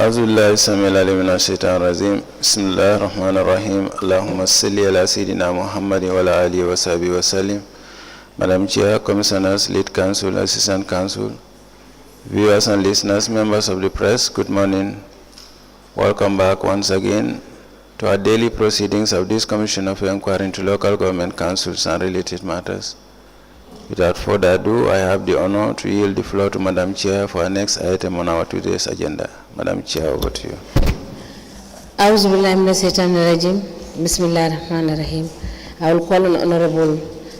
أعوذ بالله السميع العليم من الشيطان الرجيم بسم الله الرحمن الرحيم اللهم صل على سيدنا محمد وعلى آله وصحبه وسلم. Madam Chair, Commissioners, Lead Counsel, Assistant Counsel, viewers and listeners, members of the press, good morning. Welcome back once again to our daily proceedings of this Commission of Inquiry into Local Government Councils and related matters. Without further ado, I have the honor to yield the floor to Madam Chair for our next item on our today's agenda. Madam Chair, over to you. A'udhu billahi minash shaitanir rajim. Bismillahir rahmanir rahim. I will call on Honorable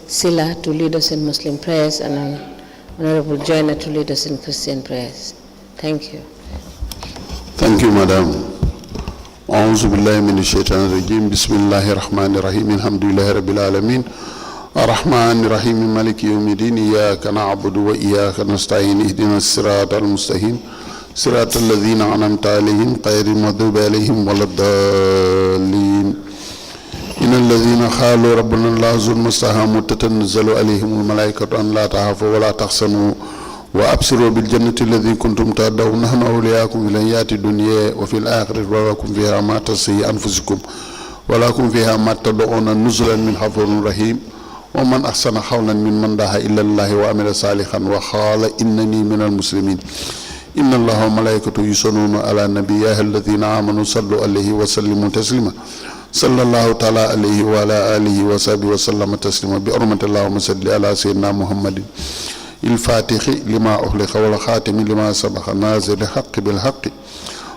Sila to lead us in Muslim prayers and Honorable Joyner to lead us in Christian prayers. Thank you. Thank you, Madam. A'udhu billahi minash shaitanir rajim. Bismillahir rahmanir rahim. Alhamdulillahi rabbil alamin. الرحمن الرحيم مالك يوم الدين إياك نعبد وإياك نستعين اهدنا الصراط المستقيم صراط الذين أنعمت عليهم غير المغضوب عليهم ولا الضالين إن الذين قالوا ربنا الله ثم استقاموا تتنزل عليهم الملائكة أن لا تخافوا ولا تحزنوا وأبشروا بالجنة الذي كنتم تدعون نحن أولياؤكم في الحياة الدنيا وفي الآخرة ولكم فيها ما تشتهي أنفسكم ولكم فيها ما تدعون نزلا من غفور رحيم ومن أحسن قولا ممن دعا إلى الله وعمل صالحا وقال إنني من المسلمين إن الله وملائكته يصلون على النبي يا الذين آمنوا صلوا عليه وسلموا تسليما صلى الله تعالى عليه وعلى آله وصحبه وسلم تسليما بحرمة اللهم صل على سيدنا محمد الفاتح لما أغلق والخاتم لما سبق نازل الحق بالحق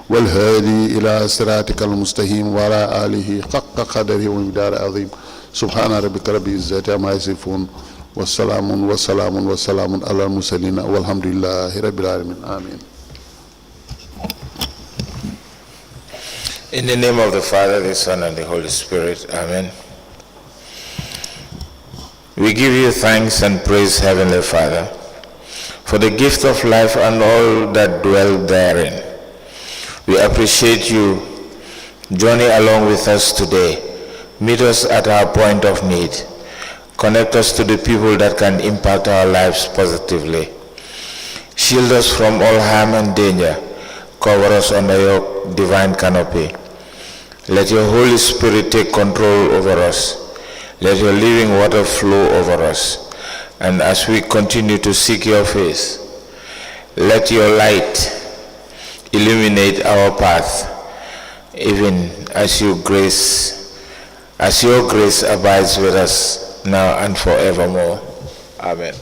والهادي إلى صراطك المستقيم وعلى آله حق قدره ومقداره عظيم سبحان ربك رب العزة عما يصفون والسلام على المرسلين والحمد لله رب العالمين آمين. In the name of the Father, the Son, and the Holy Spirit, Amen. We give you thanks and praise, Heavenly Father, for the gift of life and all that dwell therein. We appreciate you. Journey along with us today. Meet us at our point of need. Connect us to the people that can impact our lives positively. Shield us from all harm and danger. Cover us under your divine canopy. Let your Holy Spirit take control over us. Let your living water flow over us. And as we continue to seek your face, let your light illuminate our path, even as your grace abides with us now and forevermore. Amen.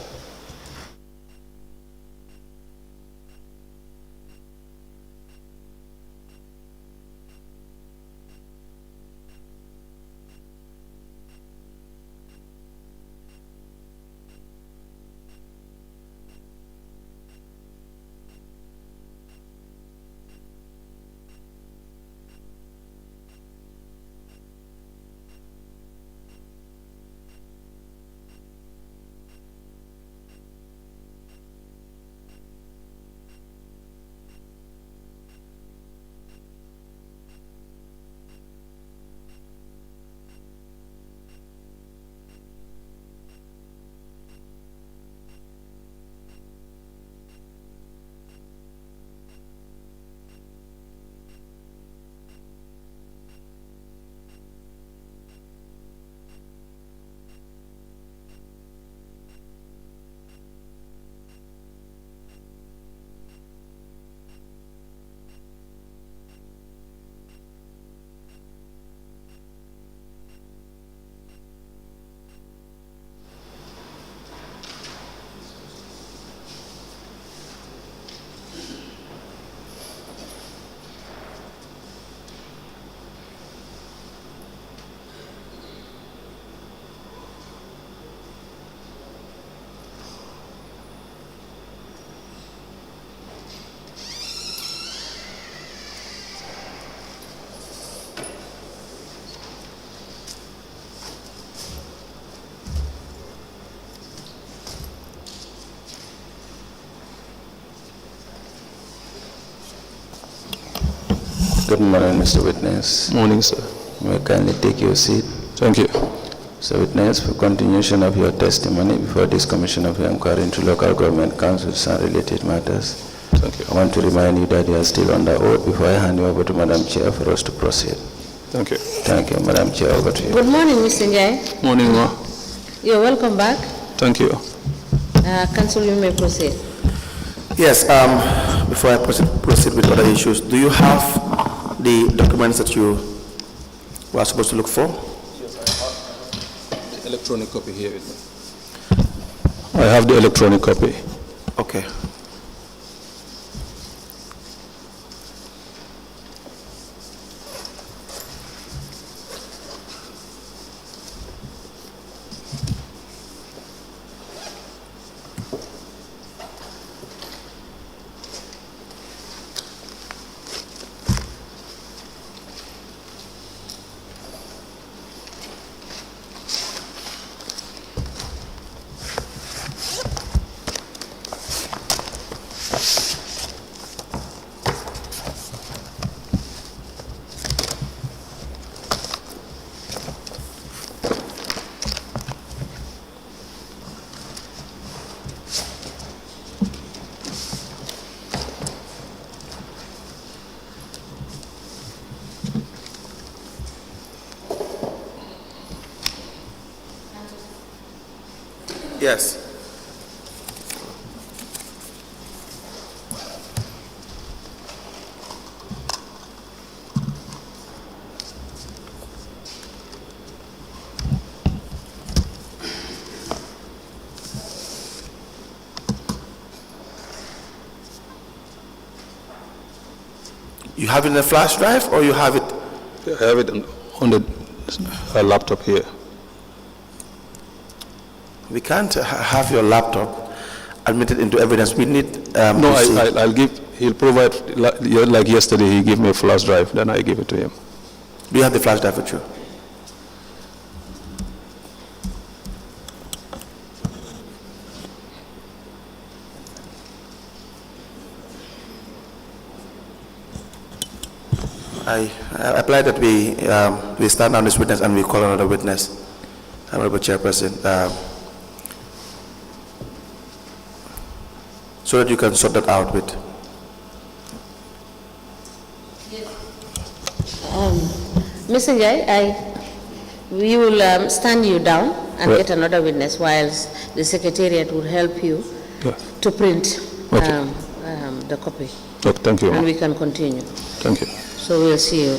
Good morning, Mr. Witness. Morning, sir. May I kindly take your seat? Thank you. Mr. Witness, for continuation of your testimony before this Commission of Inquiry into Local Government Councils and related matters, Thank you. I want to remind you that you are still under oath before I hand you over to Madam Chair for us to proceed. Thank you. Thank you. Madam Chair, over to you. Good morning, Mr. Njie. Morning, Ma. You're welcome back. Thank you. Council, you may proceed. Yes, before I proceed with other issues, do you have the documents that you were supposed to look for? The electronic copy here with me. I have the electronic copy. Okay. Yes. You have it in a flash drive or you have it? I have it on the laptop here. We can't have your laptop admitted into evidence. We need No, I'll give, he'll provide, like yesterday, he gave me a flash drive, then I give it to him. Do you have the flash drive with you? I apply that we stand down this witness and we call another witness. Honorable Chairperson, so that you can sort that out with. Mr. Njie, we will stand you down and get another witness whilst the Secretariat will help you to print the copy. Okay, thank you. And we can continue. Thank you. So we'll see you.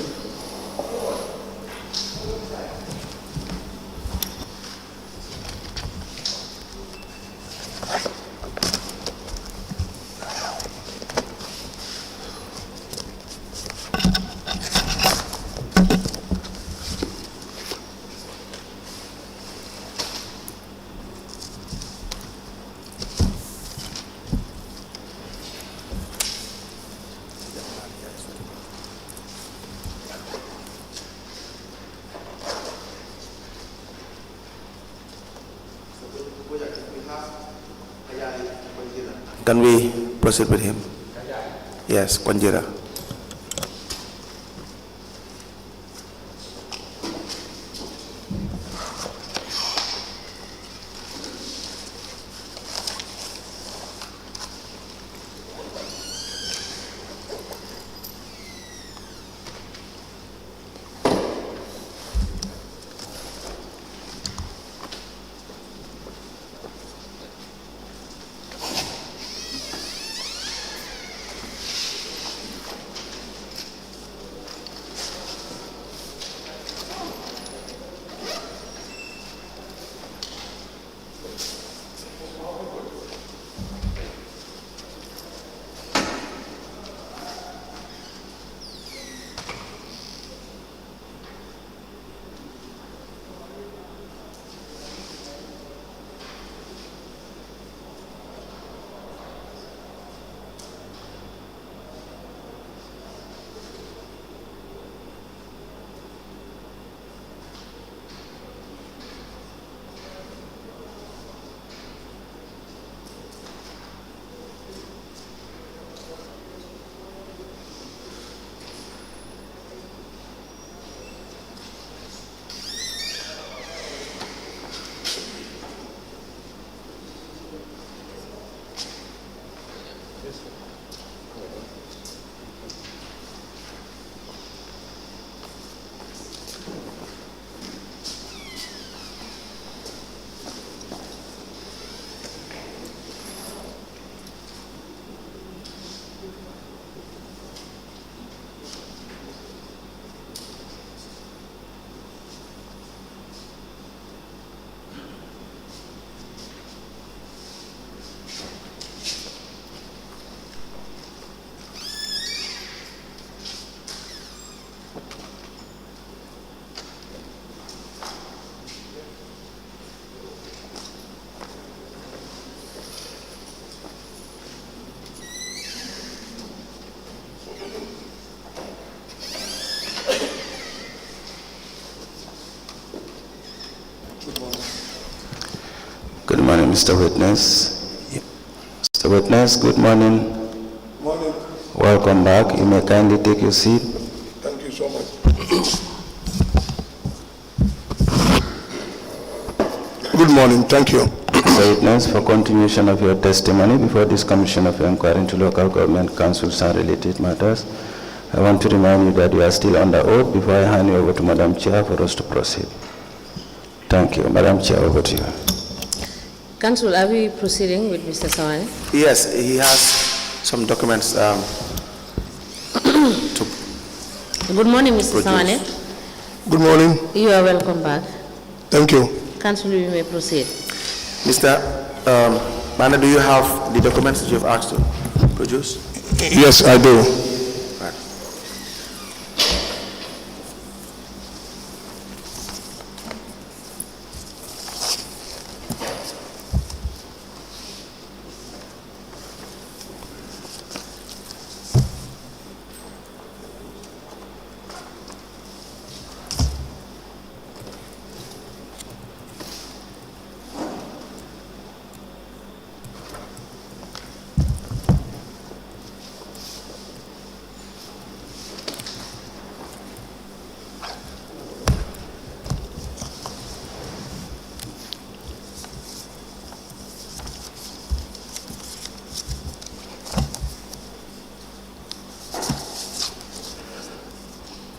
Can we proceed with him? Yes, Kwanjira. Mr. Witness. Mr. Witness, good morning. Morning. Welcome back. You may kindly take your seat. Thank you so much. Good morning. Thank you. Mr. Witness, for continuation of your testimony before this Commission of Inquiry into Local Government Councils and related matters, I want to remind you that you are still under oath before I hand you over to Madam Chair for us to proceed. Thank you. Madam Chair, over to you. Council, are we proceeding with Mr. Sawaneh? Yes, he has some documents to Good morning, Mr. produce. Sawaneh. Good morning. You are welcome back. Thank you. Council, you may proceed. Mr. Manda, do you have the documents that you have asked to produce? Yes, I do. Right.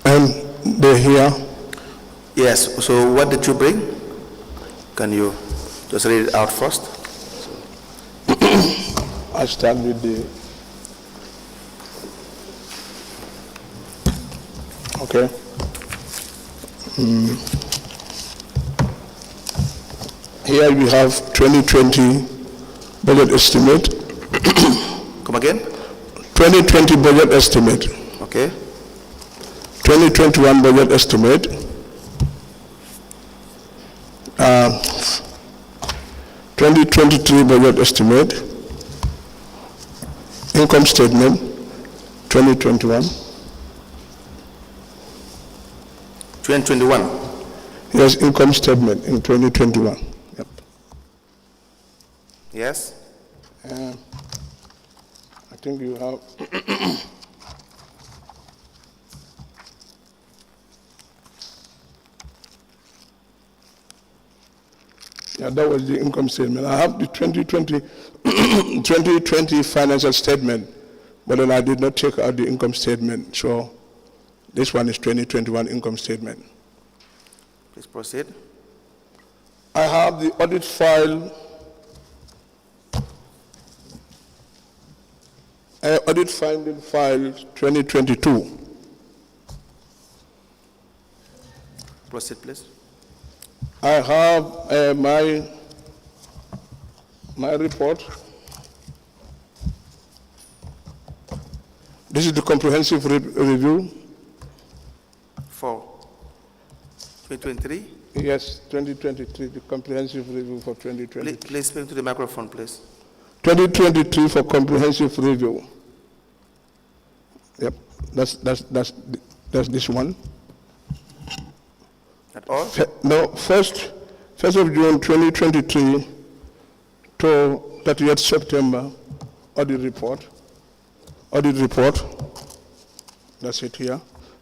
And they're here. Yes, so what did you bring? Can you just read it out first? I start with the. Okay. Here we have 2020 budget estimate. Come again? 2020 budget estimate. Okay. 2021 budget estimate. 2023 budget estimate. Income statement 2021. 2021. Yes, income statement in 2021. Yep. Yes? I think you have. Yeah, that was the income statement. I have the 2020, 2020 financial statement, but then I did not take out the income statement. So this one is 2021 income statement. Please proceed. I have the audit file, audit finding file 2022. Proceed, please. I have my report. This is the comprehensive review. For 2023? Yes, 2023, the comprehensive review for 2023. Please speak to the microphone, please. 2023 for comprehensive review. Yep, that's this one. At all? No, first of June 2023 to 30th September, audit report. Audit report. That's it here.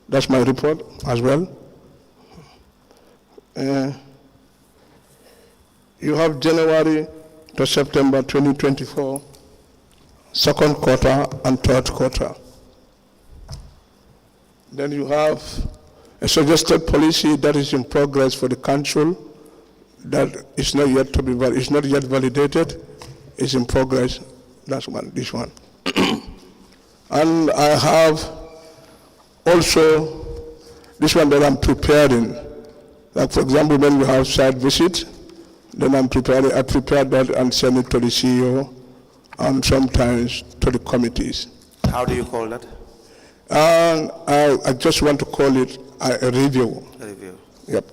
That's my report as well. You have January to September 2024, second quarter and third quarter. Then you have a suggested policy that is in progress for the council that is not yet to be it's not yet validated. It's in progress. That's one. This one. And I have also this one that I'm preparing. Like for example, when we have site visit, then I prepare that and send it to the CEO and sometimes to the committees. How do you call that? And I just want to call it a review. A review. Yep.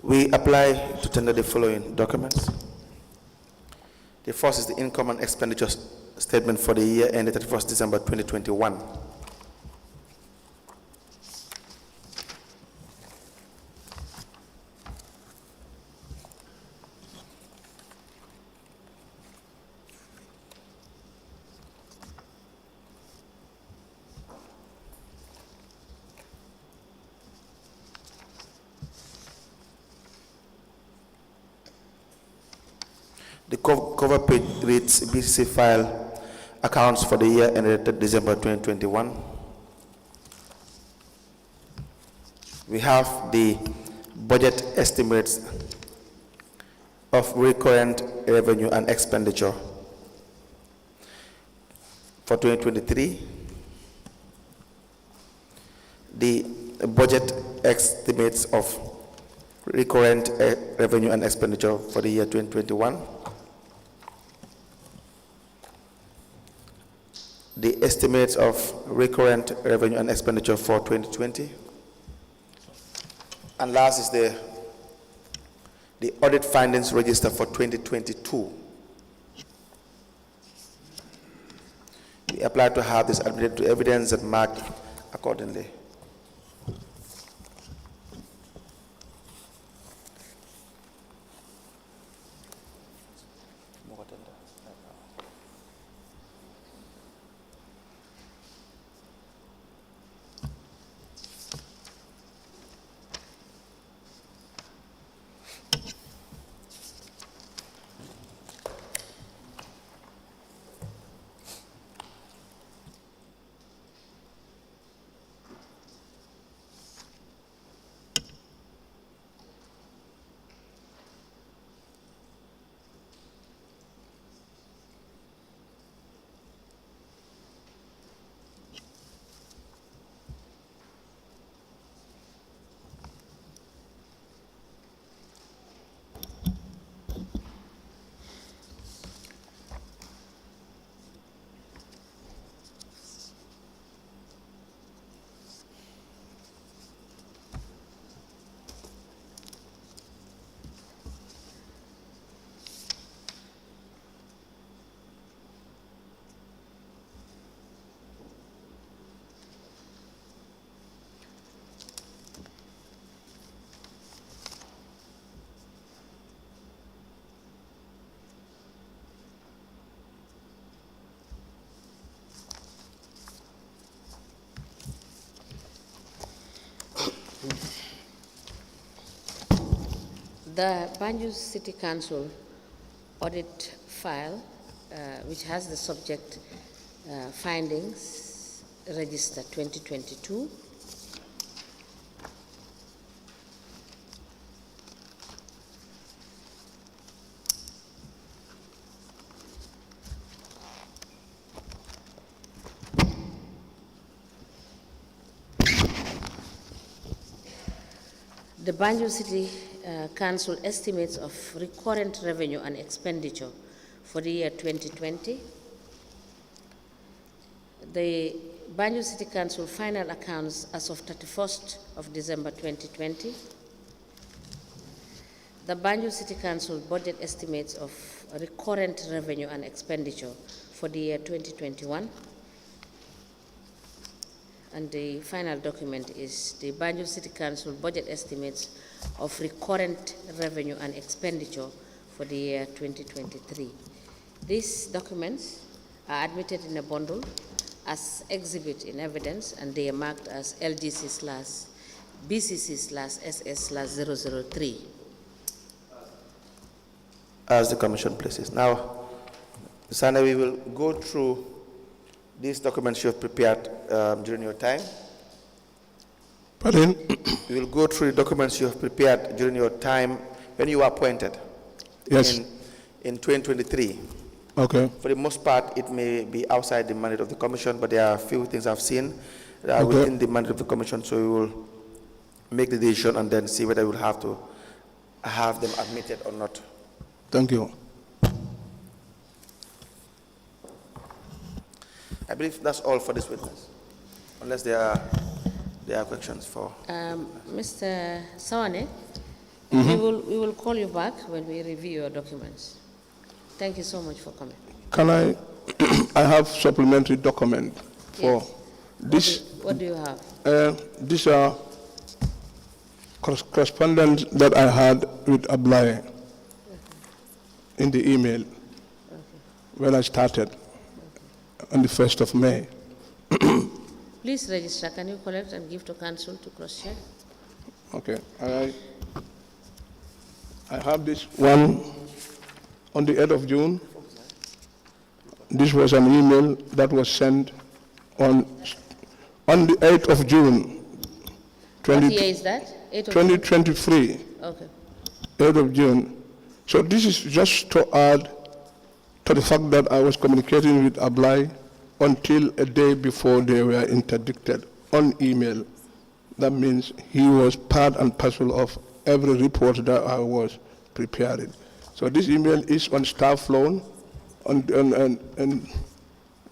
We apply to tender the following documents. The first is the income and expenditure statement for the year ended 31st December 2021. The cover page reads B.C.C file accounts for the year ended December 2021. We have the budget estimates of recurrent revenue and expenditure for 2023. The budget estimates of recurrent revenue and expenditure for the year 2021. The estimates of recurrent revenue and expenditure for 2020. And last is the audit findings register for 2022. We apply to have this admitted to evidence and marked accordingly. The Banjul City Council audit file, which has the subject findings, register 2022. The Banjul City Council estimates of recurrent revenue and expenditure for the year 2020. The Banjul City Council final accounts as of 31st of December 2020. The Banjul City Council budget estimates of recurrent revenue and expenditure for the year 2021. And the final document is the Banjul City Council budget estimates of recurrent revenue and expenditure for the year 2023. These documents are admitted in a bundle as exhibit in evidence, and they are marked as LGC/BCC/SS/003. As the Commission places. Now, Sanna, we will go through these documents you have prepared during your time. Pardon? We will go through the documents you have prepared during your time when you were appointed. Yes. In 2023. Okay. For the most part, it may be outside the mandate of the Commission, but there are a few things I've seen that are Okay. within the mandate of the Commission, so we will make the decision and then see whether we will have to have them admitted or not. Thank you. I believe that's all for this witness, unless there are questions for. Mr. Sawaneh, We will call you back when we review your documents. Thank you so much for coming. Can I have supplementary document for Yes. this? What do you have? These are correspondence that I had with Ablai in the email when I started on the 1st of May. Please register. Can you collect and give to council to cross-check? Okay. I have this one on the 8th of June. This was an email that was sent on the 8th of June. What year is that? 8th of 2023. June? Okay. 8th of June. So this is just to add to the fact that I was communicating with Ablai until a day before they were interdicted on email. That means he was part and parcel of every report that I was preparing. So this email is on staff loan, and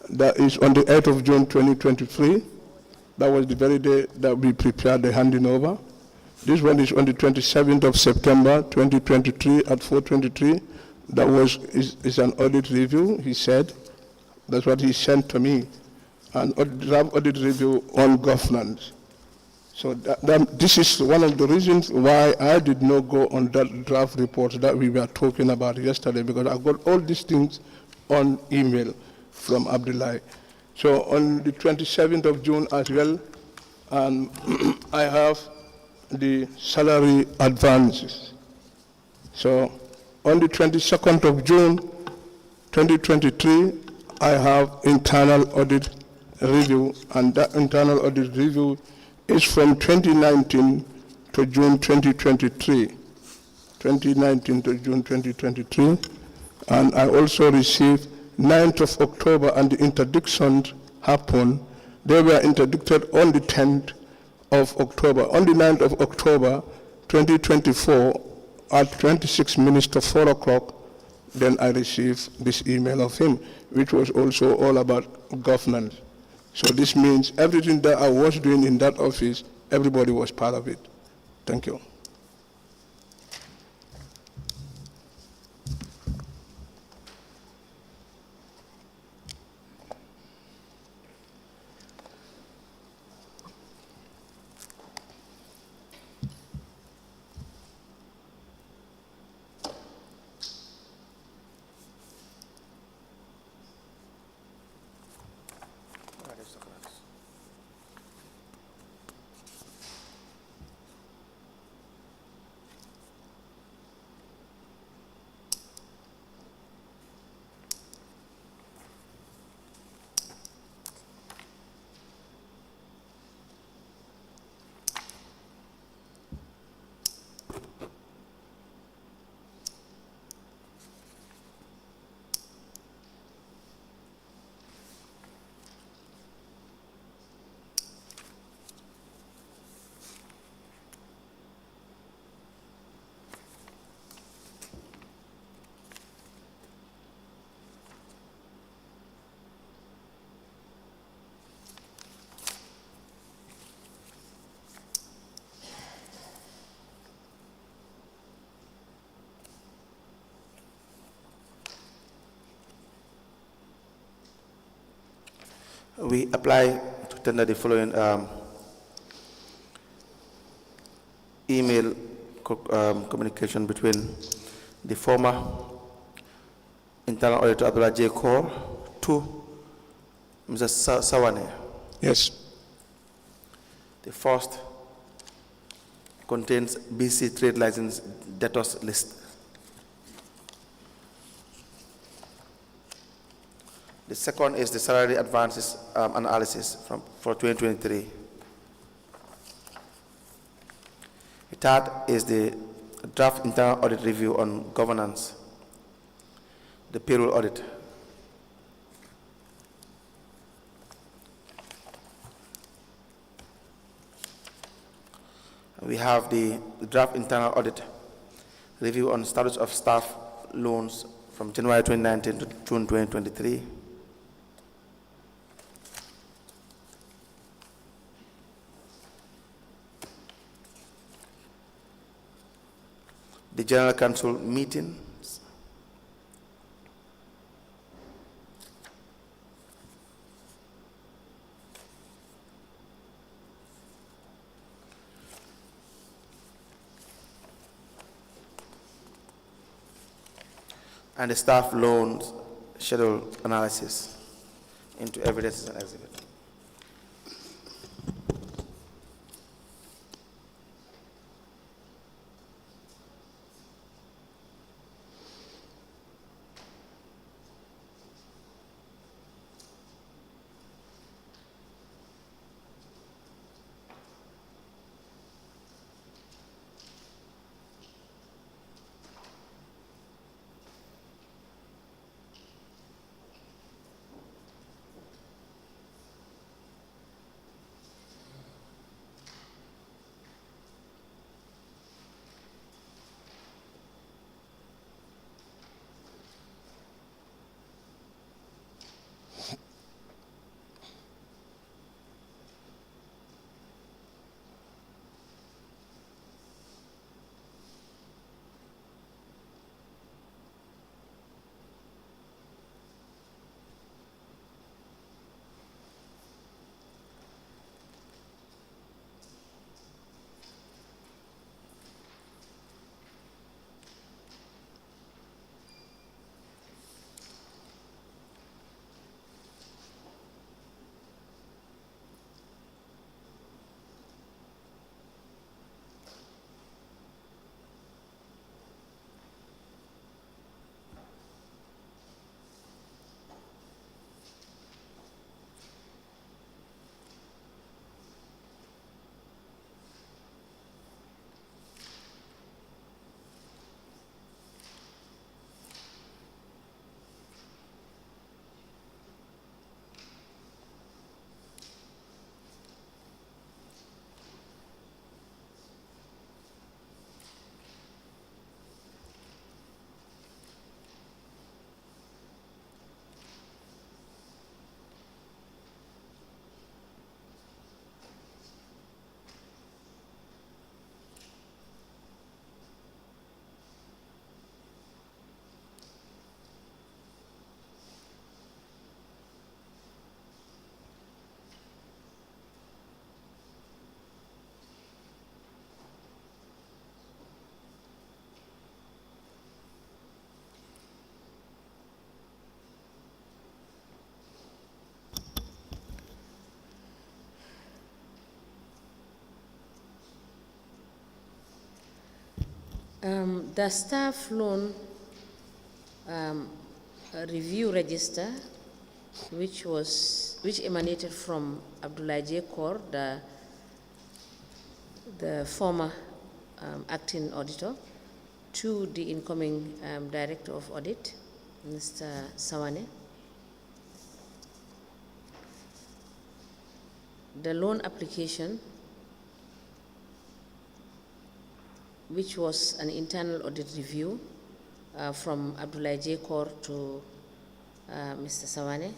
that is on the 8th of June 2023. That was the very day that we prepared the handing over. This one is on the 27th of September 2023 at 4:23. That is an audit review, he said. That's what he sent to me, an draft audit review on governance. So this is one of the reasons why I did not go on that draft report that we were talking about yesterday, because I got all these things on email from Abdullahi. So on the 27th of June as well, I have the salary advances. So on the 22nd of June 2023, I have internal audit review, and that internal audit review is from 2019 to June 2023. 2019 to June 2023. And I also received 9th of October, and the interdictions happened. They were interdicted on the 10th of October. On the 9th of October 2024, at 26 minutes to 4 o'clock, then I received this email of him, which was also all about governance. So this means everything that I was doing in that office, everybody was part of it. Thank you. We apply to tender the following email communication between the former internal auditor Abdullah J. Kaur to Mr. Sawaneh. Yes. The first contains B.C.C trade license debtors list. The second is the salary advances analysis for 2023. The third is the draft internal audit review on governance, the payroll audit. We have the draft internal audit review on status of staff loans from January 2019 to June 2023. the General Council meetings. And the staff loans schedule analysis into evidences and exhibit. The staff loan review register, which emanated from Abdullah J. Kaur, the former acting auditor, to the incoming director of audit, Mr. Sawaneh. The loan application, which was an internal audit review from Abdullah J. Kaur to Mr. Sawaneh.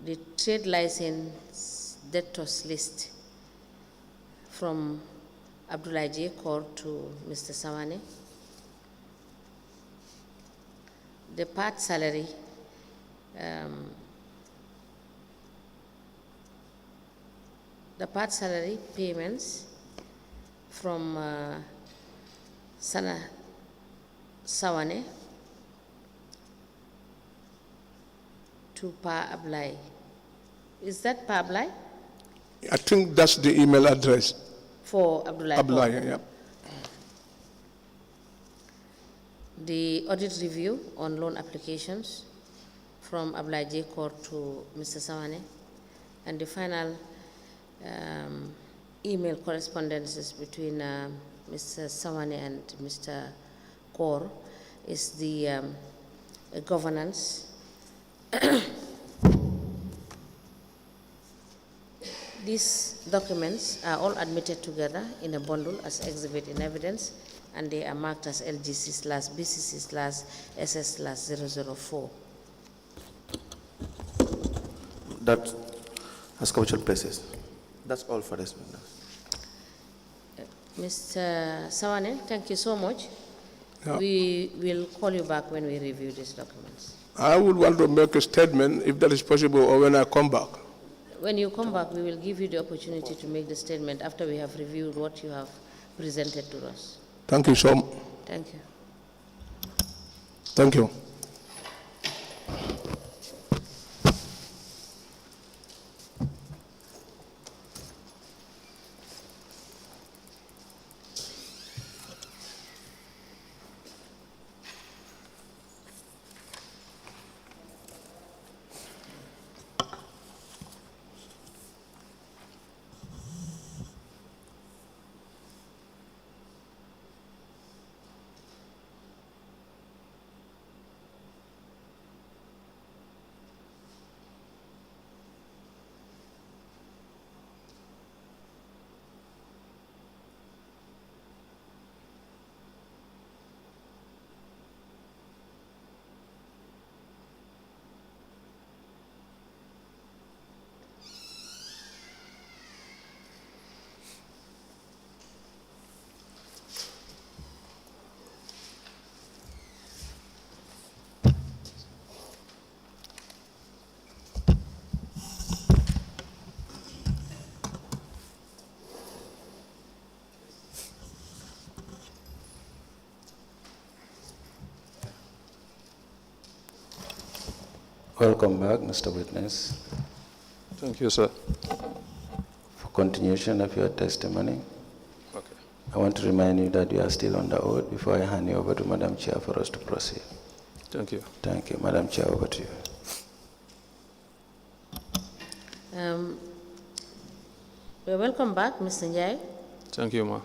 The trade license debtors list from Abdullah J. Kaur to Mr. Sawaneh. The part salary payments from Sanna Sawaneh to Pa Ablai. Is that Pa Ablai? I think that's the email address. For Abdullah. Abdullah, yeah. The audit review on loan applications from Abdullah J. Kaur to Mr. Sawaneh, and the final email correspondences between Mr. Sawaneh and Mr. Kaur is the governance. These documents are all admitted together in a bundle as exhibit in evidence, and they are marked as LGC/BCC/SS/004. That has commercial places. That's all for this. Mr. Sawaneh, thank you so much. Yeah. We will call you back when we review these documents. I would want to make a statement if that is possible or when I come back. When you come back, we will give you the opportunity to make the statement after we have reviewed what you have presented to us. Thank you so much. Thank you. Thank you. Welcome back, Mr. Witness. Thank you, sir. For continuation of your testimony, Okay. I want to remind you that you are still on the oath before I hand you over to Madam Chair for us to proceed. Thank you. Thank you. Madam Chair, over to you. Welcome back, Mr. Njie. Thank you, ma.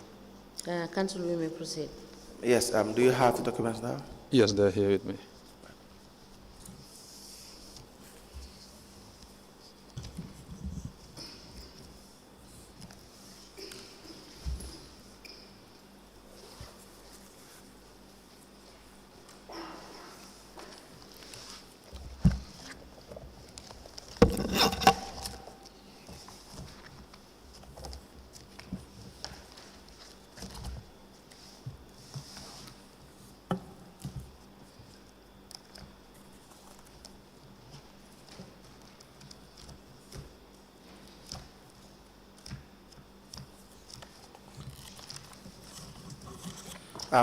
Council, we may proceed. Yes, do you have the documents now? Yes, they're here with me.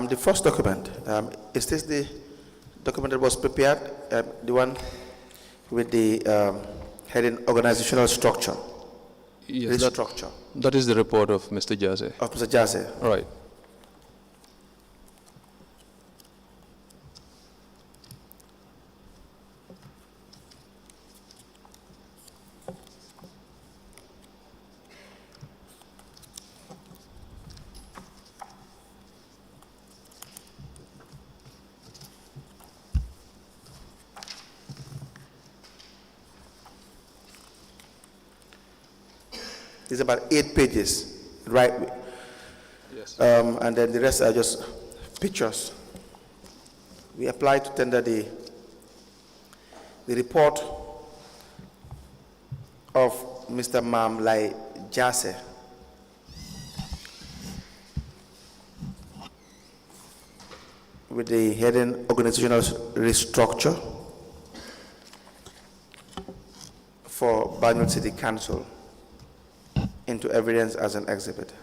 The first document, is this the document that was prepared, the one with the heading organizational structure? Yes, Structure that is the report of Mr. Jase. of Mr. Jase. Right. It's about 8 pages, right? Yes. And then the rest are just pictures. We applied to tender the report of Mr. Mamlai Jase. With the heading organizational restructure for Banjul City Council into evidence as an exhibit.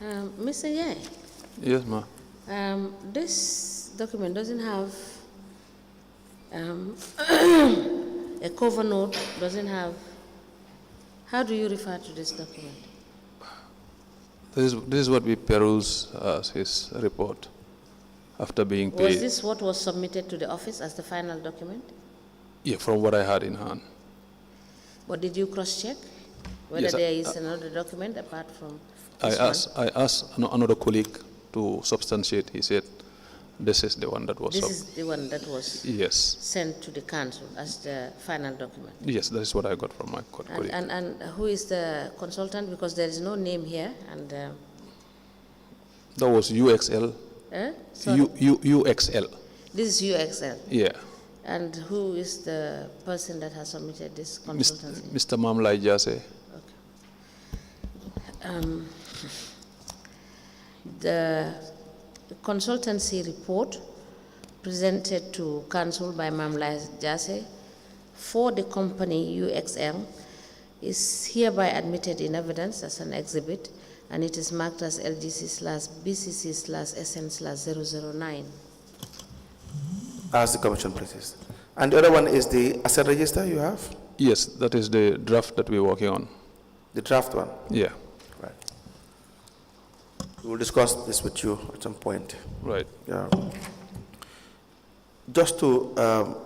Mr. Njie, Yes, ma. this document doesn't have a cover note, doesn't have. How do you refer to this document? This is what we peruse as his report after being paid. Was this what was submitted to the office as the final document? Yeah, from what I had in hand. But did you cross-check whether Yes, there is another document apart from I this one? asked another colleague to substantiate. He said, this is the one that was This is the one that was Yes. sent to the council as the final document. Yes, that is what I got from my colleague. And who is the consultant? Because there is no name here. And That was UXL. sorry? UXL. This is UXL. Yeah. And who is the person that has submitted this consultancy? Mr. Mamlai Jase. The consultancy report presented to council by Mamlai Jase for the company UXL is hereby admitted in evidence as an exhibit, and it is marked as LGC/BCC/SN/009. As the commission places. And the other one is the asset register you have? Yes, that is the draft that we're working on. The draft one? Yeah. Right. We will discuss this with you at some point. Right. Yeah. Just to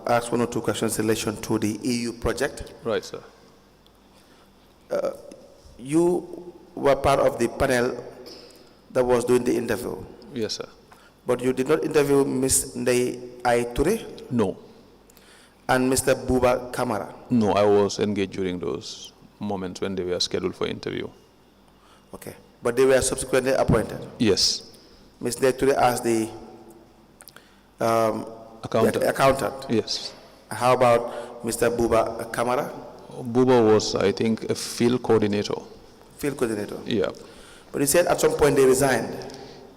ask one or two questions in relation to the EU project. Right, sir. You were part of the panel that was doing the interview. Yes, sir. But you did not interview Ms. Njie Toure No. and Mr. Buba Kamara. No, I was engaged during those moments when they were scheduled for interview. Okay. But they were subsequently appointed. Yes. Ms. Njie Toure as the accountant. Yes. How about Mr. Buba Kamara? Buba was, I think, a field coordinator. Field coordinator. Yeah. But you said at some point they resigned.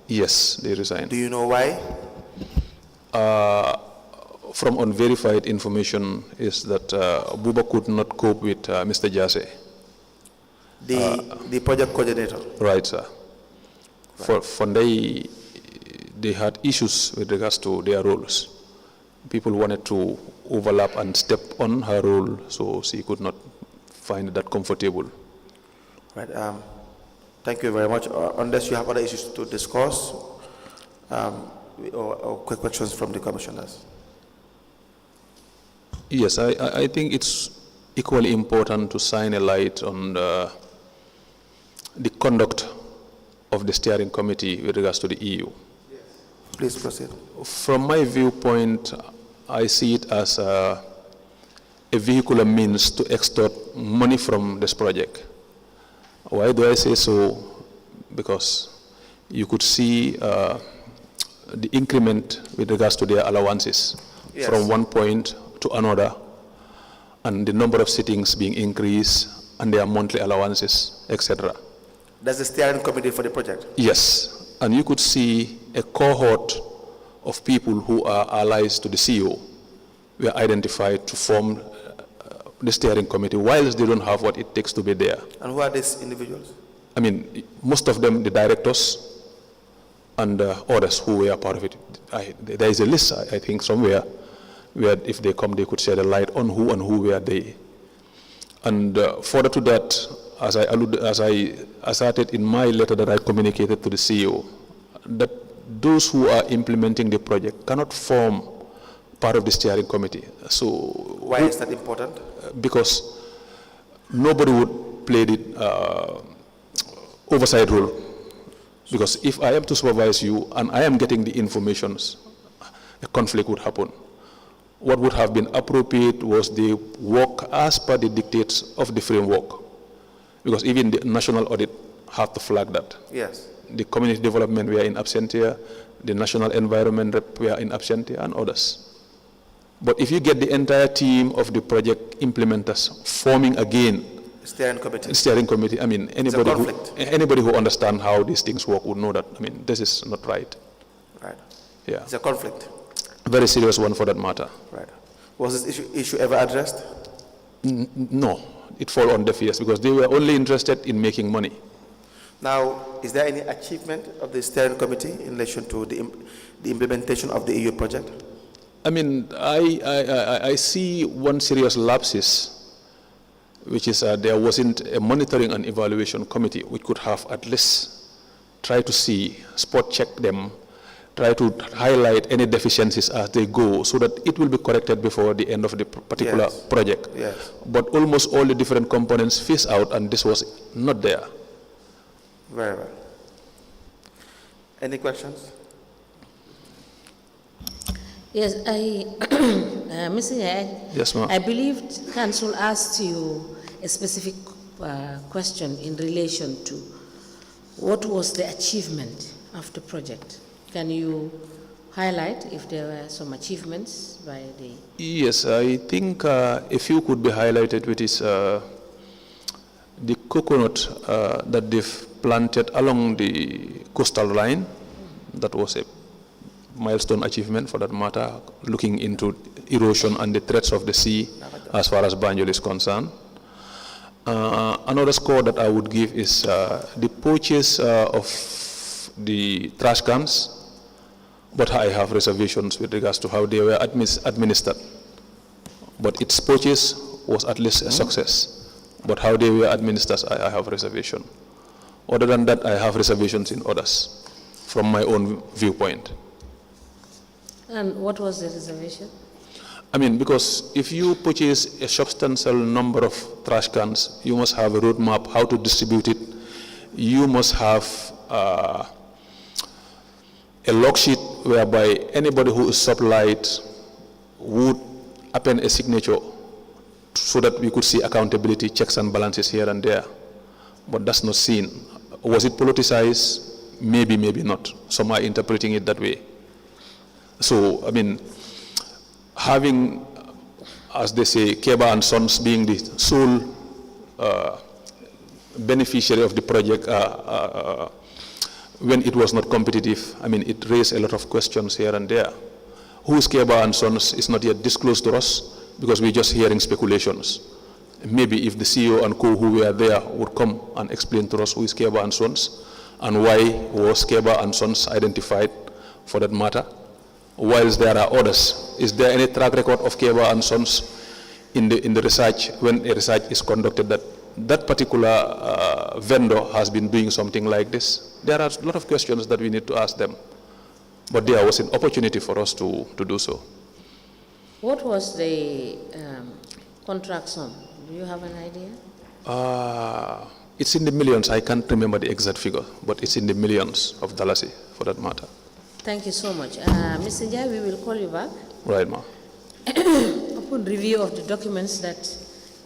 Yes, they resigned. Do you know why? From unverified information is that Buba could not cope with Mr. Jase. The project coordinator. Right, sir. Right. For they had issues with regards to their roles. People wanted to overlap and step on her role, so she could not find that comfortable. Right. Thank you very much. Unless you have other issues to discuss, or quick questions from the commissioners. Yes, I think it's equally important to shine a light on the conduct of the steering committee with regards to the EU. Yes. Please proceed. From my viewpoint, I see it as a vehicular means to extort money from this project. Why do I say so? Because you could see the increment with regards to their allowances. Yes. From one point to another, and the number of sittings being increased, and their monthly allowances, etc. That's the steering committee for the project? Yes, and you could see a cohort of people who are allies to the CEO were identified to form the steering committee, whilst they don't have what it takes to be there. And who are these individuals? I mean, most of them, the directors and others who were part of it. There is a list, I think, somewhere, where if they come, they could shed a light on who and who were they. And further to that, as I asserted in my letter that I communicated to the CEO, that those who are implementing the project cannot form part of the steering committee. So why is that important? Because nobody would play the oversight role. Because if I am to supervise you and I am getting the information, a conflict would happen. What would have been appropriate was the work as per the dictates of the framework. Because even the national audit had to flag that. Yes. The community development were in absentia, the national environment rep were in absentia, and others. But if you get the entire team of the project implementers forming again, steering committee, I mean, anybody who understands how these things work would know that, I mean, this is not right. Right. Yeah. It's a conflict. A very serious one for that matter. Right. Was this issue ever addressed? No, it fell on deaf ears because they were only interested in making money. Now, is there any achievement of the steering committee in relation to the implementation of the EU project? I mean, I see one serious lapses, which is there wasn't a monitoring and evaluation committee which could have at least tried to see, spot check them, try to highlight any deficiencies as they go so that it will be corrected before the end of the particular project. Yes. But almost all the different components phased out and this was not there. Very well. Any questions? Yes, Mr. Njie, Yes, ma'am. I believe Council asked you a specific question in relation to what was the achievement of the project. Can you highlight if there were some achievements by the... Yes, I think a few could be highlighted, which is the coconut that they've planted along the coastal line. That was a milestone achievement for that matter, looking into erosion and the threats of the sea as far as Banjul is concerned. Another score that I would give is the purchase of the trash cans, but I have reservations with regards to how they were administered. But its purchase was at least a success, but how they were administered, I have reservation. Other than that, I have reservations in others, from my own viewpoint. And what was the reservation? I mean, because if you purchase a substantial number of trash cans, you must have a roadmap how to distribute it. You must have a log sheet whereby anybody who is supplied would append a signature so that we could see accountability, checks and balances here and there. But that's not seen. Was it politicized? Maybe, maybe not. Some are interpreting it that way. So, I mean, having, as they say, Keba and Sons being the sole beneficiary of the project when it was not competitive, I mean, it raised a lot of questions here and there. Who is Keba and Sons is not yet disclosed to us because we're just hearing speculations. Maybe if the CEO and co who were there would come and explain to us who is Keba and Sons and why was Keba and Sons identified for that matter. Whilst there are others, is there any track record of Keba and Sons in the research, when a research is conducted, that that particular vendor has been doing something like this? There are a lot of questions that we need to ask them, but there was an opportunity for us to do so. What was the contract sum? Do you have an idea? It's in the millions. I can't remember the exact figure, but it's in the millions of dollars for that matter. Thank you so much. Mr. Njie, we will call you back. Right, ma'am. Upon review of the documents that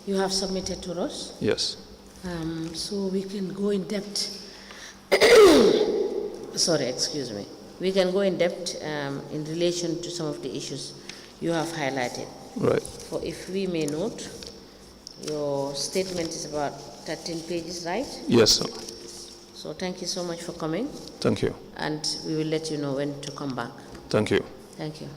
you have submitted to us. Yes. So we can go in depth. Sorry, excuse me. We can go in depth in relation to some of the issues you have highlighted. Right. For if we may note, your statement is about 13 pages, right? Yes, sir. So thank you so much for coming. Thank you. And we will let you know when to come back. Thank you. Thank you.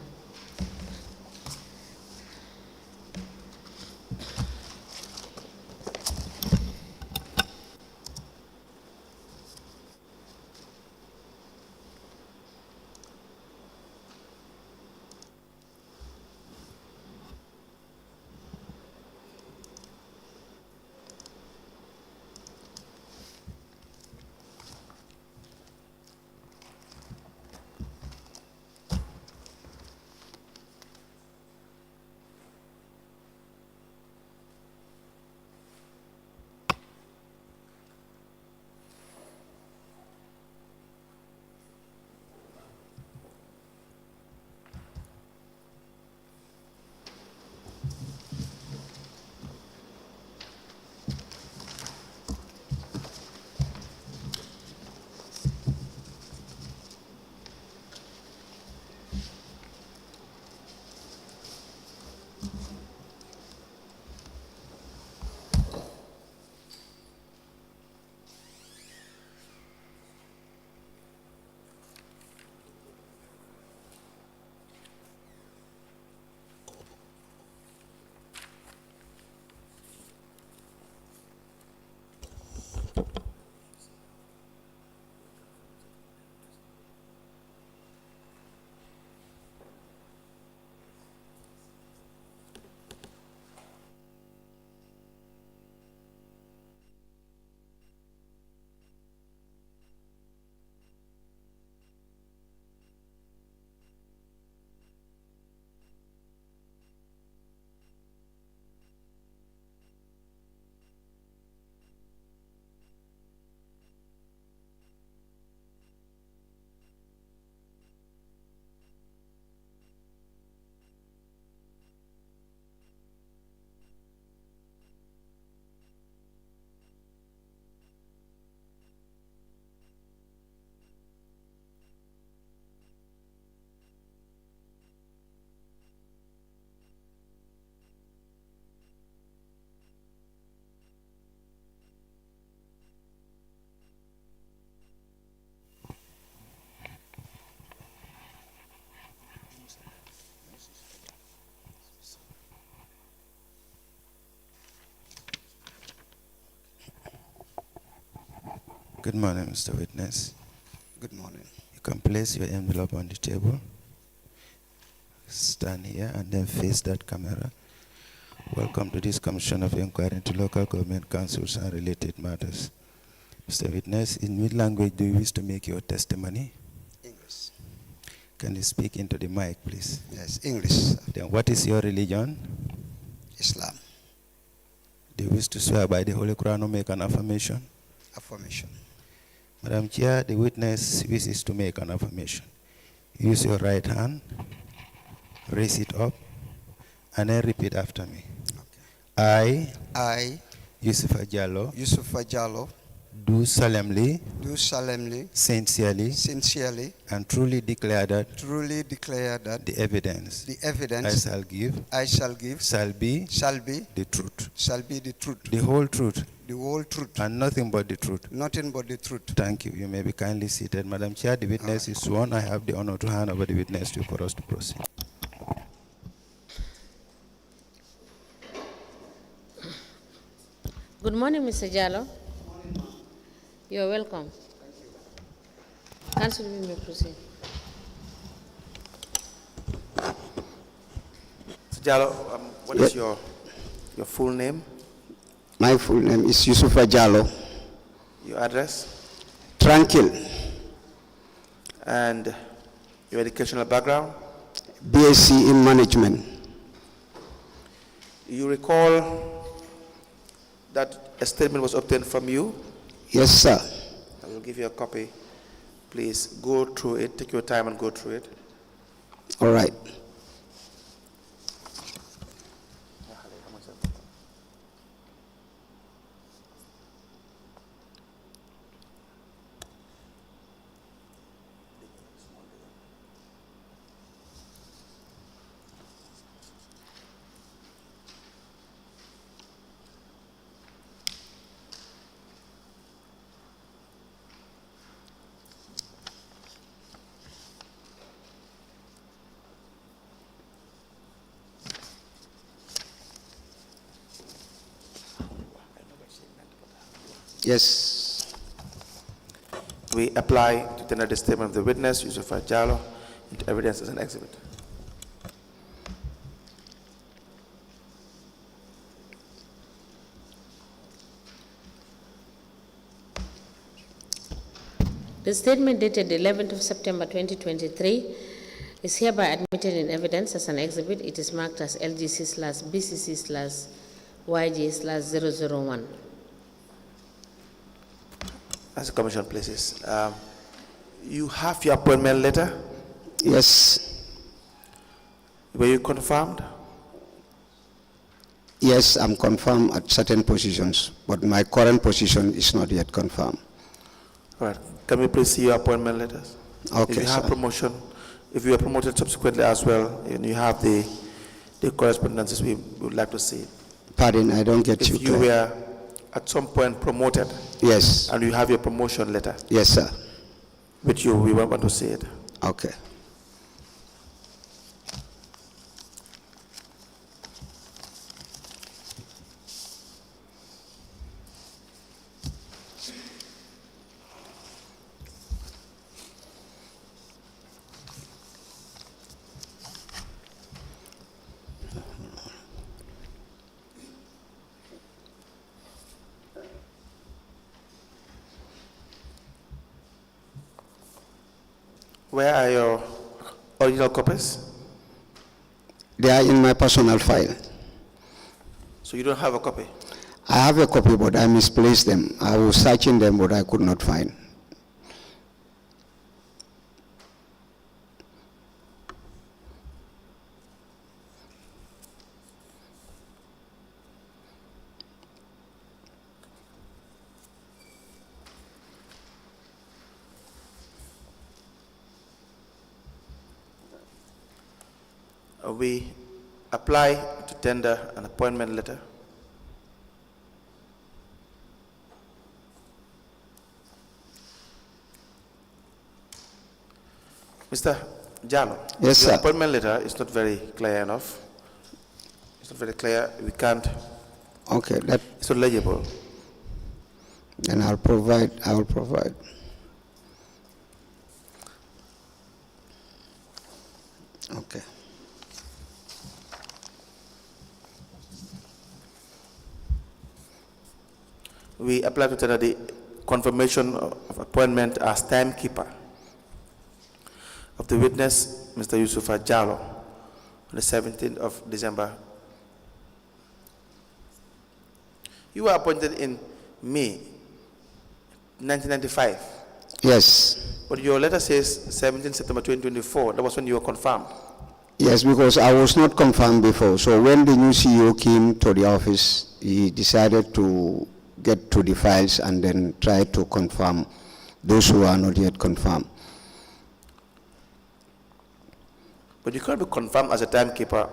Good morning, Mr. Witness. Good morning. You can place your envelope on the table. Stand here and then face that camera. Welcome to this Commission of Inquiry into Local Government Councils and Related Matters. Mr. Witness, in what language do you wish to make your testimony? English. Can you speak into the mic, please? Yes, English. Then what is your religion? Islam. Do you wish to swear by the Holy Quran or make an affirmation? Affirmation. Madam Chair, the witness wishes to make an affirmation. Use your right hand, raise it up, and then repeat after me. Okay. I, Yusupha Jallow, Yusupha Jallow, do solemnly, sincerely, and truly declare that the evidence I shall give shall be the truth, the whole truth, and nothing but the truth. Thank you. You may be kindly seated. Madam Chair, the witness is sworn. I have the honor to hand over the witness to you for us to proceed. Good morning, Mr. Jallow. You are welcome. Council, you may proceed. Mr. Jallow, what is your full name? My full name is Yusupha Jallow. Your address? Tranquil. And your educational background? B.C.C. in management. You recall that a statement was obtained from you? Yes, sir. I will give you a copy. Please go through it. Take your time and go through it. All right. Yes. We apply to tender the statement of the witness, Yusupha Jallow, into evidence as an exhibit. The statement dated 11th of September 2023 is hereby admitted in evidence as an exhibit. It is marked as LGC/BCC/YJ/001. As the commission places, you have your appointment letter? Yes. Were you confirmed? Yes, I'm confirmed at certain positions, but my current position is not yet confirmed. All right. Can we please see your appointment letters? Okay, if you have sir. promotion, if you are promoted subsequently as well, and you have the correspondences, we would like to see it. Pardon, I don't get you. If you were at some point promoted, Yes. and you have your promotion letter Yes, sir. with you, we want to see it. Okay. Where are your original copies? They are in my personal file. So you don't have a copy? I have a copy, but I misplaced them. I was searching them, but I could not find. We apply to tender an appointment letter. Mr. Jallow, Yes, your sir. appointment letter is not very clear enough. It's not very clear. We can't. Okay, that It's not legible. And I will provide. Okay. We apply to tender the confirmation of appointment as timekeeper of the witness, Mr. Yusupha Jallow, on the 17th of December. You were appointed in May 1995. Yes. But your letter says 17 September 2024. That was when you were confirmed. Yes, because I was not confirmed before. So when the new CEO came to the office, he decided to get to the files and then try to confirm those who are not yet confirmed. But you can't be confirmed as a timekeeper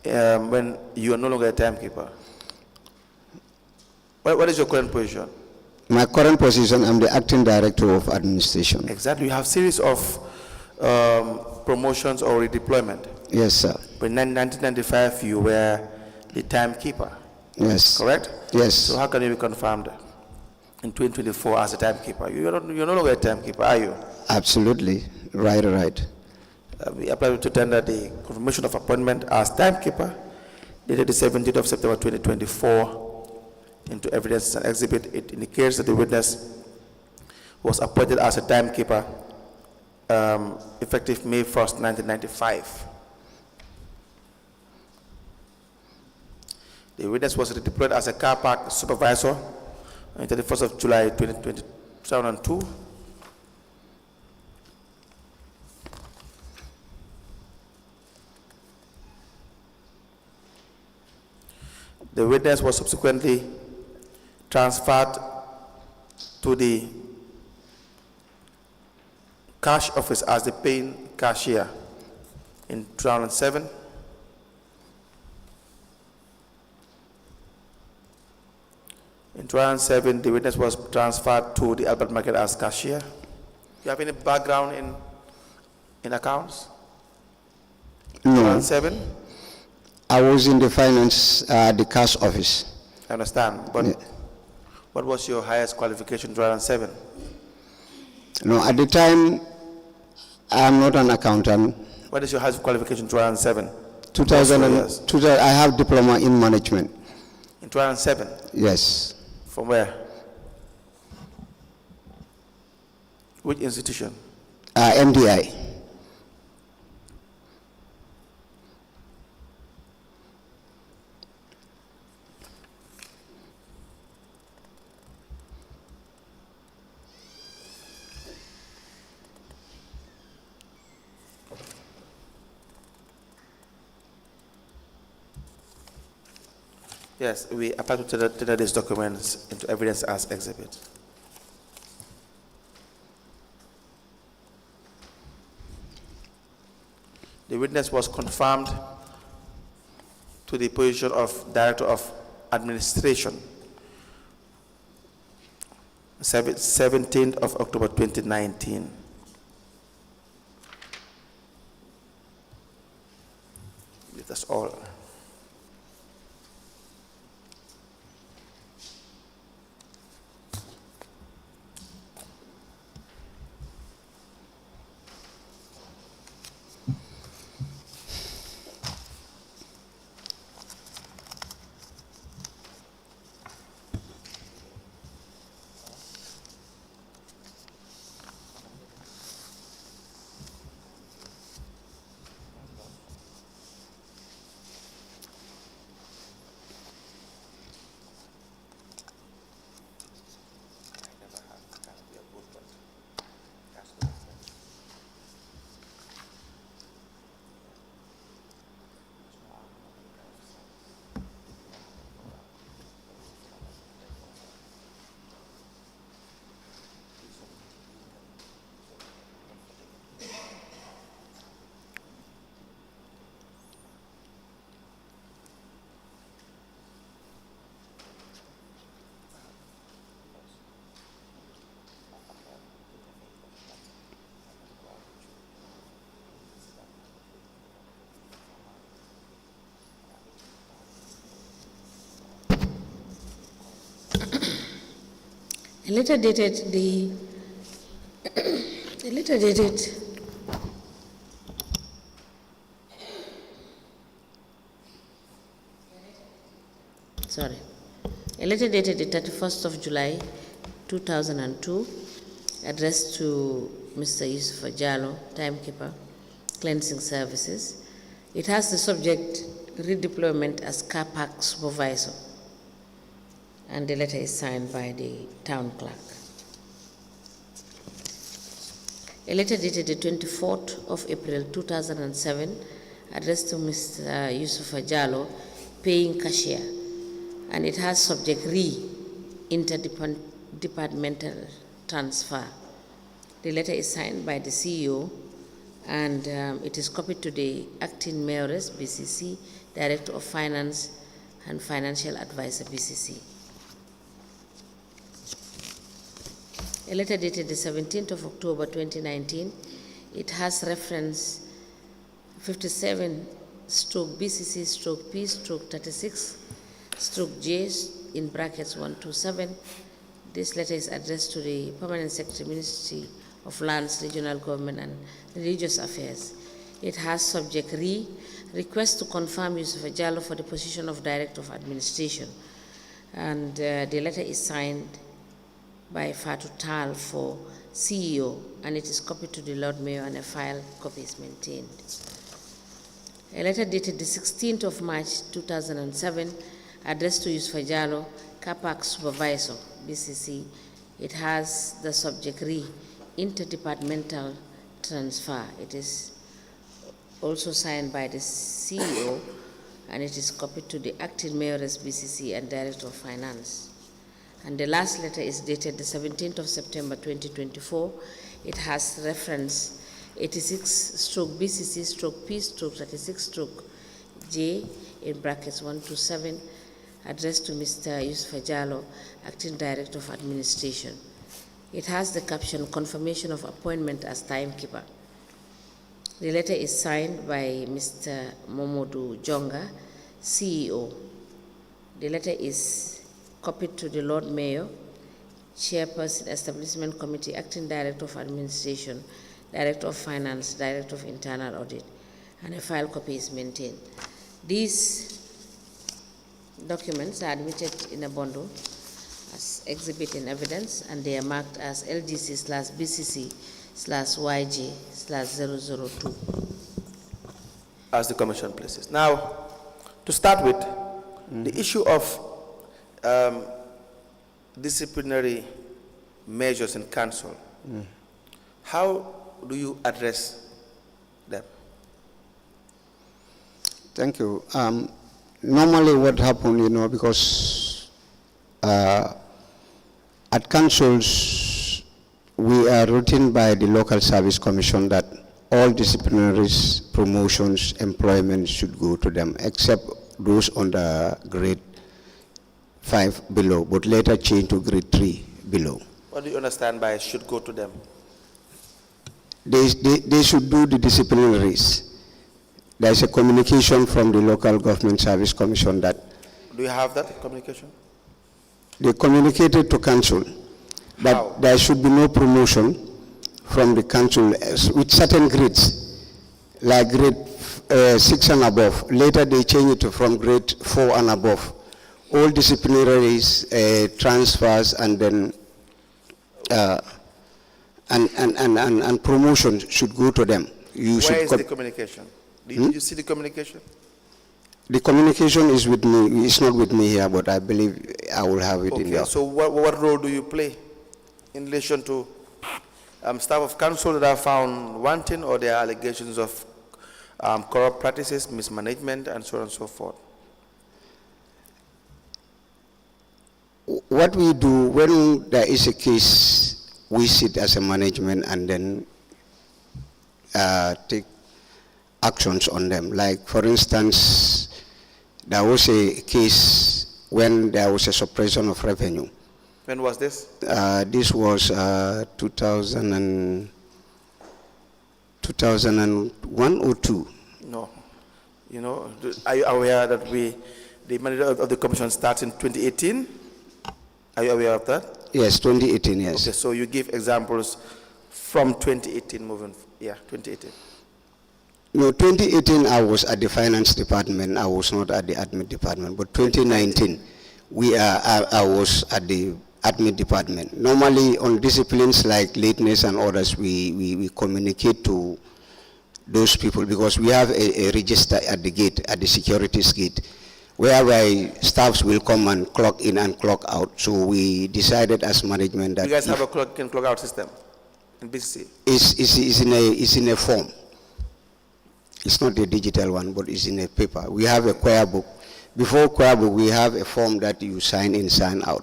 when you are no longer a timekeeper. What is your current position? My current position, I'm the acting director of administration. Exactly. You have series of promotions or redeployment. Yes, sir. But in 1995, you were the timekeeper. Yes. Correct? Yes. So how can you be confirmed in 2024 as a timekeeper? You're no longer a timekeeper, are you? Absolutely. Right. We apply to tender the confirmation of appointment as timekeeper dated the 17th of September 2024 into evidence and exhibit. It indicates that the witness was appointed as a timekeeper effective May 1st, 1995. The witness was redeployed as a car park supervisor on the 31st of July 2002. The witness was subsequently transferred to the cash office as the paying cashier in 2007. In 2007, the witness was transferred to the Albert Market as cashier. You have any background in accounts? No. 2007? I was in the finance, the cash office. I understand, but Yeah. What was your highest qualification in 2007? No, at the time, I'm not an accountant. What is your highest qualification in 2007? 2000, I have diploma in management. In 2007? Yes. From where? Which institution? MDI. Yes, we apply to tender these documents into evidence as exhibit. The witness was confirmed to the position of Director of Administration 17th of October 2019. That's all. letter dated the letter dated a letter dated the 31st of July 2002 addressed to Mr. Yusupha Jallow, timekeeper, cleansing services. It has the subject redeployment as car park supervisor, and the letter is signed by the town clerk. A letter dated the 24th of April 2007 addressed to Mr. Yusupha Jallow, paying cashier, and it has subject interdepartmental transfer. The letter is signed by the CEO, and it is copied to the acting mayoress, B.C.C, Director of Finance and Financial Advisor, B.C.C. A letter dated the 17th of October 2019, it has reference 57/B.C.C/P/36/J in brackets 127. This letter is addressed to the Permanent Secretary, Ministry of Lands, Regional Government and Religious Affairs. It has subject request to confirm Yusupha Jallow for the position of Director of Administration, and the letter is signed by Fatu Tal for CEO, and it is copied to the Lord Mayor, and a file copy is maintained. A letter dated the 16th of March 2007 addressed to Yusupha Jallow, Car Park Supervisor, B.C.C. It has the subject interdepartmental transfer. It is also signed by the CEO, and it is copied to the acting mayoress, B.C.C, and Director of Finance. And the last letter is dated the 17th of September 2024. It has reference 86/B.C.C/P/36/J in brackets 127, addressed to Mr. Yusupha Jallow, Acting Director of Administration. It has the caption, confirmation of appointment as timekeeper. The letter is signed by Mr. Momodu Jonga, CEO. The letter is copied to the Lord Mayor, Chairperson, Establishment Committee, Acting Director of Administration, Director of Finance, Director of Internal Audit, and a file copy is maintained. These documents are admitted in a bundle as exhibit in evidence, and they are marked as LGC/BCC/YG/002. As the Commission places. Now, to start with, the issue of disciplinary measures in council, how do you address them? Thank you. Normally what happened, because at councils, we are routine by the local service commission that all disciplinaries, promotions, employment should go to them, except those on the grade 5 below, but later changed to grade 3 below. What do you understand by should go to them? They should do the disciplinaries. There is a communication from the local government service commission that. Do you have that communication? They communicated to council that there should be no promotion from the council with certain grades, like grade 6 and above. Later they changed it from grade 4 and above. All disciplinaries, transfers, and then and promotion should go to them. Where is the communication? Did you see the communication? The communication is with me. It's not with me here, but I believe I will have it in there. So what role do you play in relation to staff of council that are found wanting, or there are allegations of corrupt practices, mismanagement, and so on and so forth? What we do when there is a case, we sit as a management and then take actions on them. Like, for instance, there was a case when there was a suppression of revenue. When was this? This was 2001 or 2. No. Are you aware that the mandate of the commission starts in 2018? Are you aware of that? Yes, 2018, yes. Okay, so you give examples from 2018 moving, 2018. No, 2018 I was at the finance department. I was not at the admin department. But 2019, I was at the admin department. Normally on disciplines like lateness and others, we communicate to those people because we have a register at the gate, at the securities gate, whereby staffs will come and clock in and clock out. So we decided as management that you guys have a clock in, clock out system in B.C.C? It's in a form. It's not a digital one, but it's in a paper. We have a choir book. Before choir book, we have a form that you sign in, sign out.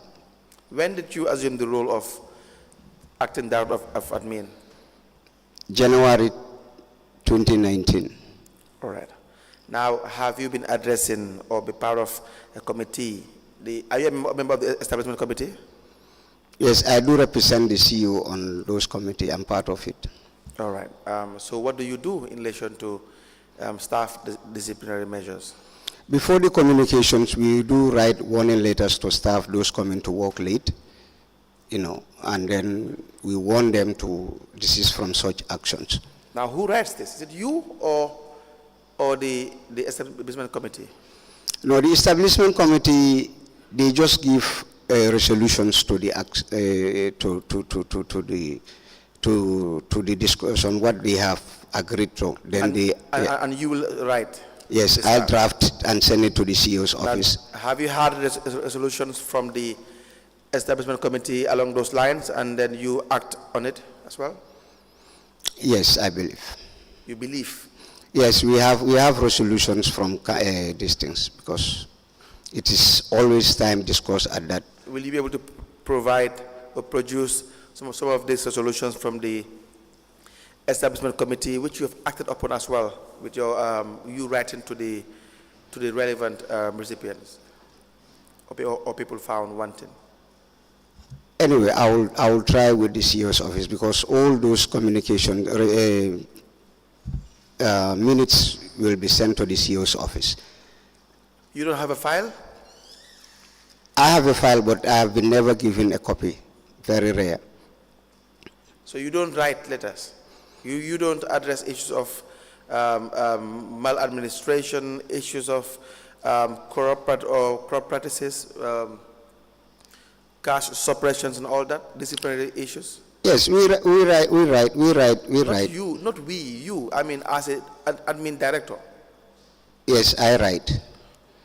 When did you assume the role of acting director of admin? January 2019. All right. Now, have you been addressing or be part of a committee? Are you a member of the establishment committee? Yes, I do represent the CEO on those committee. I'm part of it. All right. So what do you do in relation to staff disciplinary measures? Before the communications, we do write warning letters to staff, those coming to work late, and then we warn them to desist from such actions. Now, who writes this? Is it you or the establishment committee? No, the establishment committee, they just give resolutions to the to the discussion what they have agreed to. Then and you will write. Yes, I'll draft and send it to the CEO's office. Have you had resolutions from the establishment committee along those lines, and then you act on it as well? Yes, I believe. You believe? Yes, we have resolutions from these things because it is always time discussed at that. Will you be able to provide or produce some of these resolutions from the establishment committee, which you have acted upon as well, with your you writing to the relevant recipients or people found wanting? Anyway, I will try with the CEO's office because all those communication minutes will be sent to the CEO's office. You don't have a file? I have a file, but I have been never given a copy. Very rare. So you don't write letters? You don't address issues of maladministration, issues of corrupt practices, cash suppressions and all that, disciplinary issues? Yes, we write. Not you. I mean, as an admin director. Yes, I write.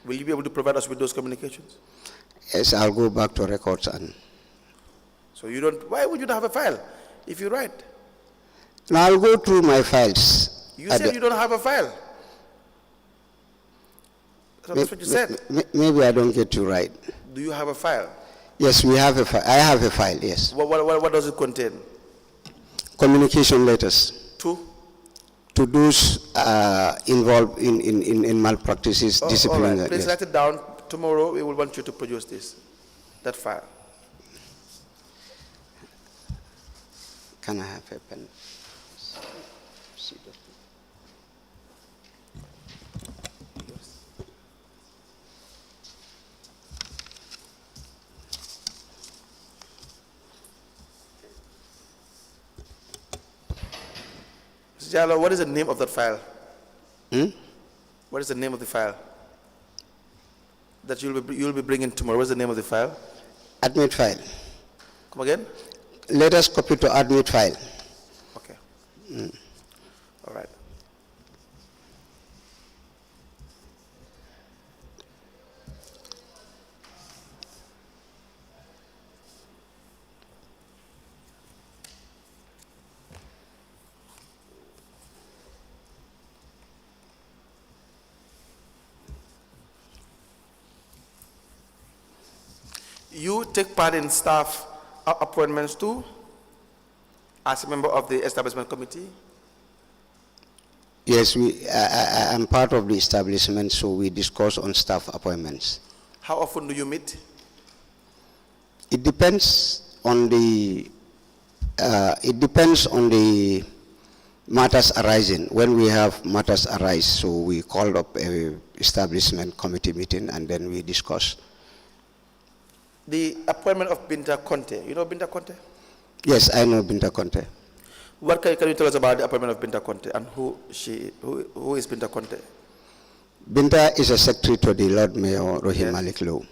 Will you be able to provide us with those communications? Yes, I'll go back to records and. So you don't. Why would you not have a file if you write? Now I'll go through my files. You said you don't have a file. That's what you said. Maybe I don't get you right. Do you have a file? Yes, we have a file. I have a file, yes. What does it contain? Communication letters. To? To those involved in malpractices, disciplinary. All right. Please write it down. Tomorrow we will want you to produce that file. Can I have a pen? Jallow, what is the name of that file? What is the name of the file that you'll be bringing tomorrow? What's the name of the file? Admit file. Come again? Let us copy to admit file. Okay. All right. You take part in staff appointments too, as a member of the establishment committee? Yes, I am part of the establishment, so we discuss on staff appointments. How often do you meet? It depends on the matters arising. When we have matters arise, so we call up a establishment committee meeting and then we discuss. The appointment of Binta Conte. You know Binta Conte? Yes, I know Binta Conte. What can you tell us about the appointment of Binta Conte and who is Binta Conte? Binta is a secretary to the Lord Mayor Rohim Yes. Malik Low.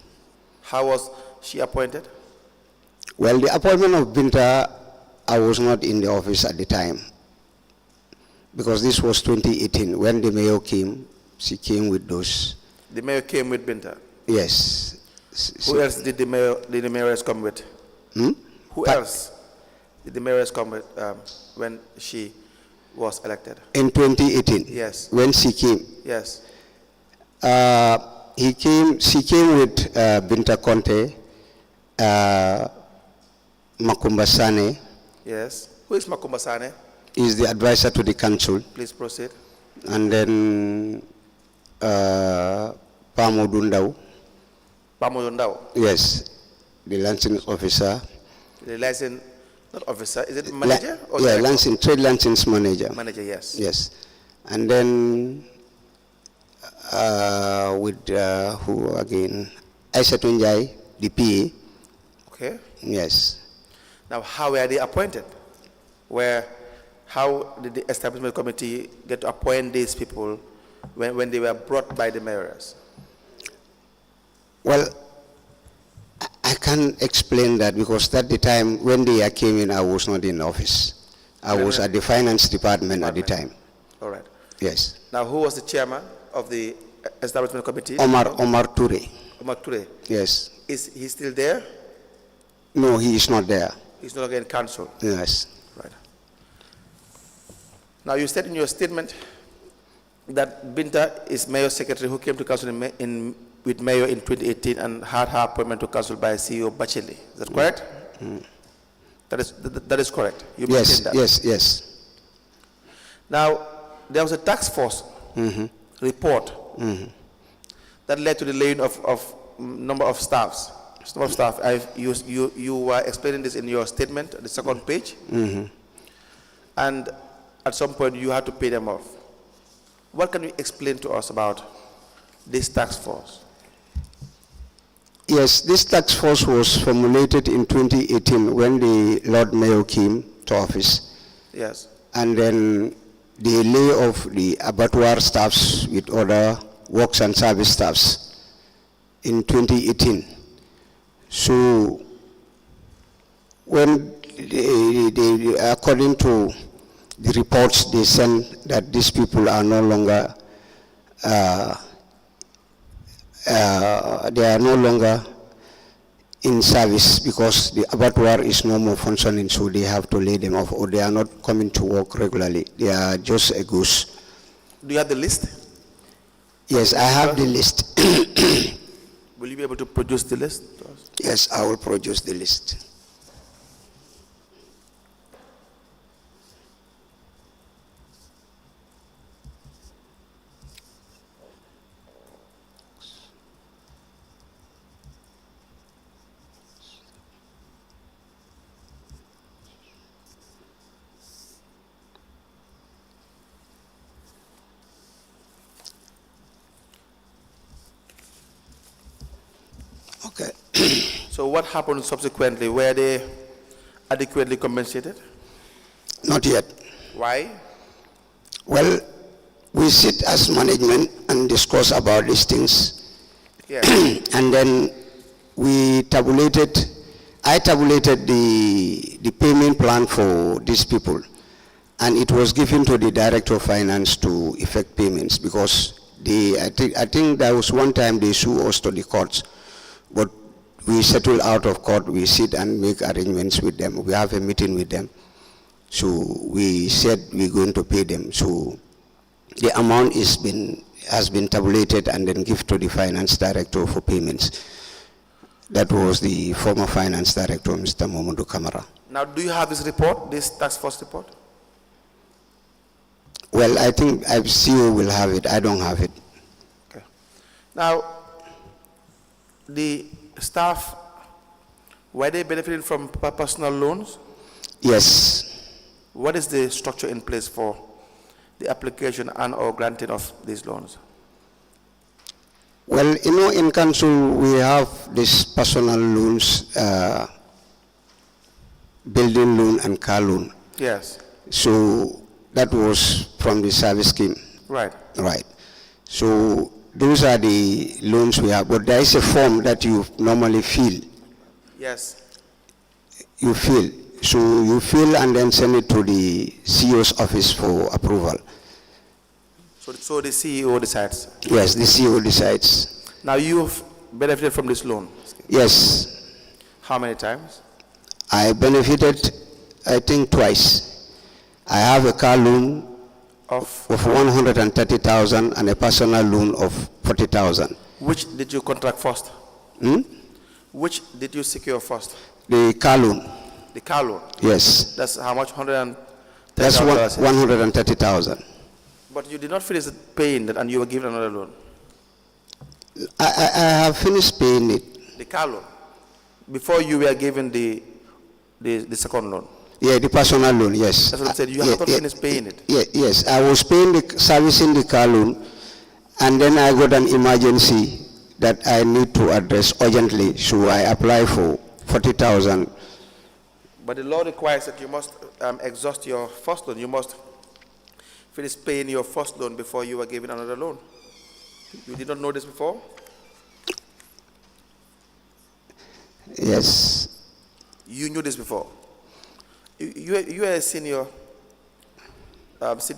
How was she appointed? Well, the appointment of Binta, I was not in the office at the time, because this was 2018. When the mayor came, she came with those. The mayor came with Binta. Yes. Who else did the mayoress come with? Who else did the mayoress come with when she was elected? In 2018? Yes. When she came? Yes. She came with Binta Conte, Makumba Sane. Yes. Who is Makumba Sane? Is the advisor to the council. Please proceed. And then Pamo Dundau. Pamo Dundau? Yes, the license officer. The license, not officer, is it manager? Or yeah, director? trade license manager. Manager, yes. Yes. And then with who again? Aissatou Njie, the PA. Okay. Yes. Now, how were they appointed? How did the establishment committee get to appoint these people when they were brought by the mayors? Well, I can't explain that, because at the time when they came in, I was not in office. I was at the finance department at the time. All right. Yes. Now, who was the chairman of the establishment committee? Omar Toure. Omar Toure. Yes. Is he still there? No, he is not there. He's no longer in council. Yes. Right. Now, you said in your statement that Binta is mayor's secretary who came to council with mayor in 2018 and had her appointment to council by CEO Bacheli. Is that correct? That is correct. You Yes, mentioned that. yes. Now, there was a task force report that led to the laying of number of staffs. You were explaining this in your statement, the second page, and at some point you had to pay them off. What can you explain to us about this task force? Yes, this task force was formulated in 2018 when the Lord Mayor came to office. Yes. And then the lay of the abattoir staffs with other works and service staffs in 2018. So when they according to the reports they sent, that these people are no longer they are no longer in service because the abattoir is no more functioning, so they have to lay them off, or they are not coming to work regularly. They are just a goose. Do you have the list? Yes, I have the list. Will you be able to produce the list to us? Yes, I will produce the list. Okay. So what happened subsequently? Were they adequately compensated? Not yet. Why? Well, we sit as management and discuss about these things. Yes. And then I tabulated the payment plan for these people. And it was given to the Director of Finance to effect payments, because I think there was one time they sued us to the courts. But we settle out of court, we sit and make arrangements with them. We have a meeting with them. So we said we're going to pay them. So the amount has been tabulated and then given to the finance director for payments. That was the former finance director, Mr. Momodu Kamara. Now, do you have this report, this task force report? Well, I think CEO will have it. I don't have it. Okay. Now, the staff, were they benefiting from personal loans? Yes. What is the structure in place for the application and or granting of these loans? Well, you know, in council we have these personal loans, building loan and car loan. Yes. So that was from the service scheme. Right. Right. So those are the loans we have, but there is a form that you normally fill. Yes. You fill. So you fill and then send it to the CEO's office for approval. So the CEO decides? Yes, the CEO decides. Now you've benefited from this loan? Yes. How many times? I benefited, I think, twice. I have a car loan of 130,000 and a personal loan of 40,000. Which did you contract first? Which did you secure first? The car loan. The car loan? Yes. That's how much? That's 130,000. But you did not finish paying that and you were given another loan? I have finished paying it. The car loan? Before you were given the second loan? Yeah, the personal loan, yes. That's what I said. You haven't finished paying it? Yes, I was paying servicing the car loan, and then I got an emergency that I need to address urgently, so I apply for 40,000. But the law requires that you must exhaust your first loan. You must finish paying your first loan before you were given another loan. You did not know this before? Yes. You knew this before? You are a senior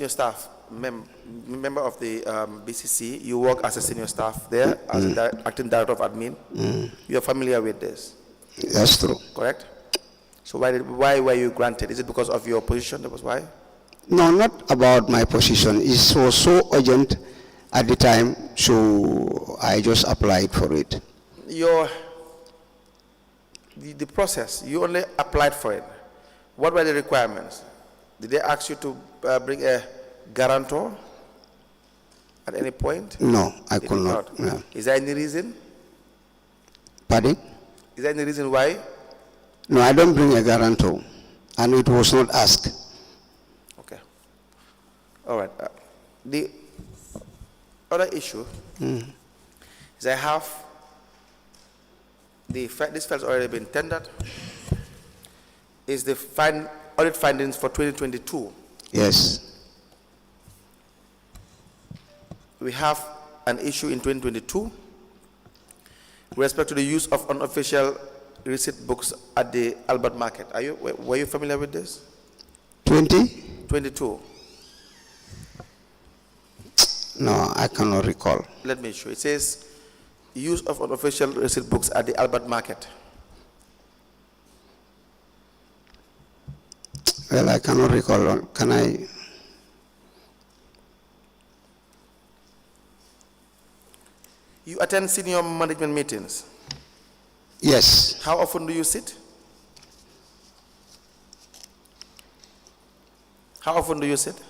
staff member of the B.C.C. You work as a senior staff there, as an acting director of admin. You are familiar with this? That's true. Correct? So why were you granted? Is it because of your position? That was why? No, not about my position. It was so urgent at the time, so I just applied for it. The process, you only applied for it. What were the requirements? Did they ask you to bring a guarantor at any point? No, I could not. No. Is there any reason? Pardon? Is there any reason why? No, I don't bring a guarantor, and it was not asked. Okay. All right. The other issue is I have this file's already been tendered. Is the audit findings for 2022? Yes. We have an issue in 2022 with respect to the use of unofficial receipt books at the Albert Market. Were you familiar with this? 2022. No, I cannot recall. Let me show. It says use of unofficial receipt books at the Albert Market. Well, I cannot recall. Can I? You attend senior management meetings? Yes. How often do you sit? How often do you sit?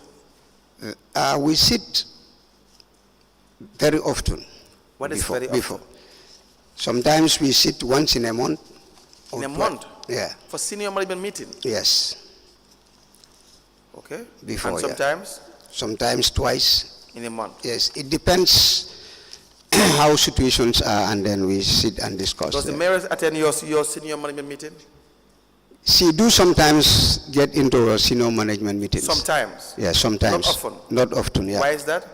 We sit very often. What is very often? Sometimes we sit once in a month. In a month? Yeah. For senior management meeting? Yes. Okay. Before, and sometimes? Yeah. Sometimes twice. In a month? Yes. It depends how situations are, and then we sit and discuss. Does the mayor attend your senior management meeting? She do sometimes get into a senior management meeting. Sometimes? Yeah, sometimes. Not often? Not often, yeah. Why is that?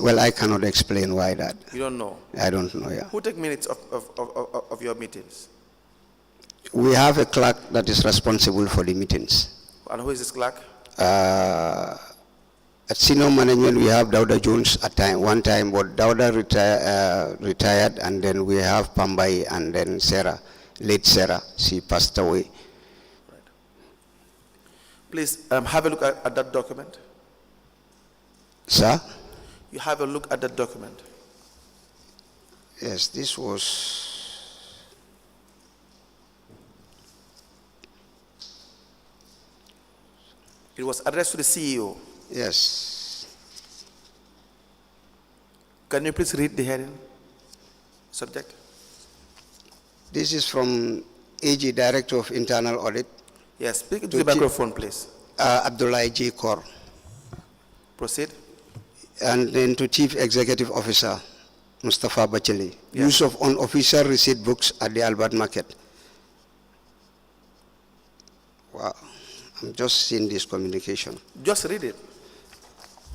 Well, I cannot explain why that. You don't know? I don't know, yeah. Who take minutes of your meetings? We have a clerk that is responsible for the meetings. And who is this clerk? At senior management, we have Dauda Jones at one time, but Dauda retired, and then we have Pambai, and then Sarah, late Sarah, she passed away. Right. Please have a look at that document. Sir? You have a look at that document. Yes, this was... It was addressed to the CEO. Yes. Can you please read the heading? Subject? This is from AG, Director of Internal Audit. Yes, speak into the microphone, please. Abdullah J. Kor. Proceed. And then to Chief Executive Officer, Mustafa Bacheli. Yes. Use of unofficial receipt books at the Albert Market. Wow, I'm just seeing this communication. Just read it.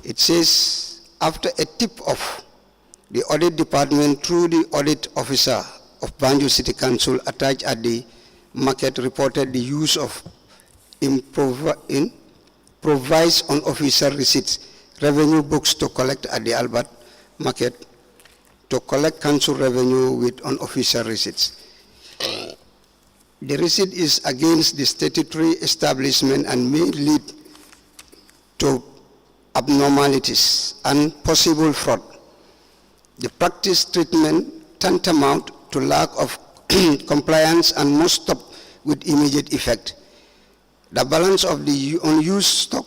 It says, after a tip-off, the audit department through the audit officer of Banjul City Council attached at the market reported the use of improvised unofficial receipts, revenue books to collect at the Albert Market to collect council revenue with unofficial receipts. The receipt is against the statutory establishment and may lead to abnormalities and possible fraud. The practice treatment tantamount to lack of compliance and must stop with immediate effect. The balance of the unused stock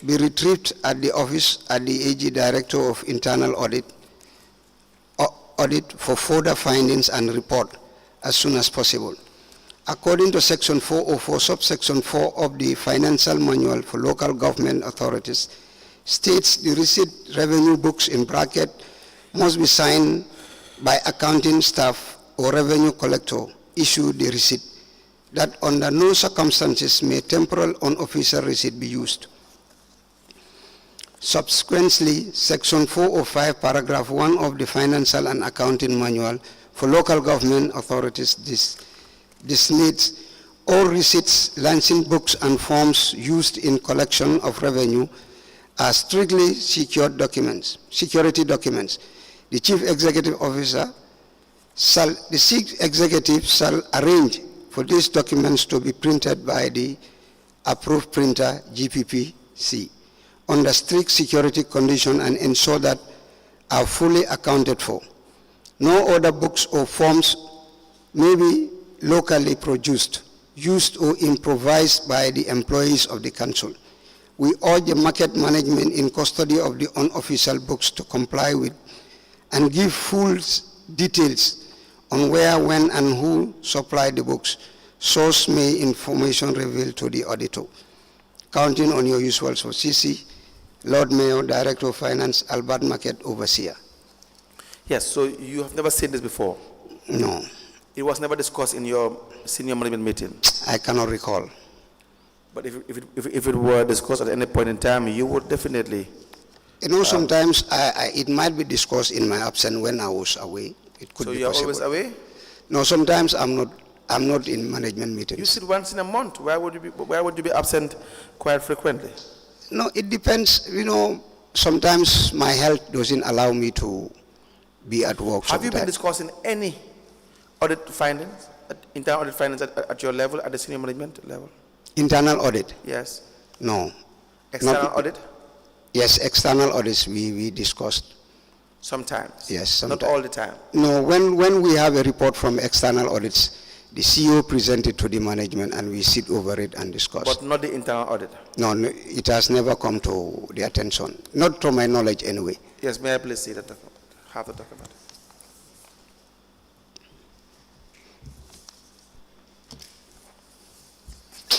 be retrieved at the office at the AG Director of Internal Audit for further findings and report as soon as possible. According to Section 404, subsection 4 of the Financial Manual for Local Government Authorities, states the receipt revenue books in bracket must be signed by accounting staff or revenue collector issue the receipt, that under no circumstances may temporal unofficial receipt be used. Subsequently, Section 405, Paragraph 1 of the Financial and Accounting Manual for Local Government Authorities designates all receipts, lancing books, and forms used in collection of revenue are strictly security documents. The Chief Executive Officer the Chief Executive shall arrange for these documents to be printed by the approved printer, GPPC, under strict security conditions and ensure that are fully accounted for. No other books or forms may be locally produced, used or improvised by the employees of the council. We urge the market management in custody of the unofficial books to comply with and give full details on where, when, and who supplied the books. Source may information revealed to the auditor. Counting on your usual for CC, Lord Mayor, Director of Finance, Albert Market Overseer. Yes, so you have never seen this before? No. It was never discussed in your senior management meeting? I cannot recall. But if it were discussed at any point in time, you would definitely... You know, sometimes it might be discussed in my absence when I was away. It could so be you're possible. always away? No, sometimes I'm not in management meetings. You sit once in a month. Why would you be absent quite frequently? No, it depends. You know, sometimes my health doesn't allow me to be at work. Have you been discussing any audit findings, internal audit findings at your level, at the senior management level? Internal audit? Yes. No. External audit? Yes, external audits we discussed. Sometimes? Yes, sometimes. Not all the time? No, when we have a report from external audits, the CEO presents it to the management and we sit over it and discuss. But not the internal audit? No, it has never come to the attention. Not to my knowledge anyway. Yes, may I please see that document? Have the document.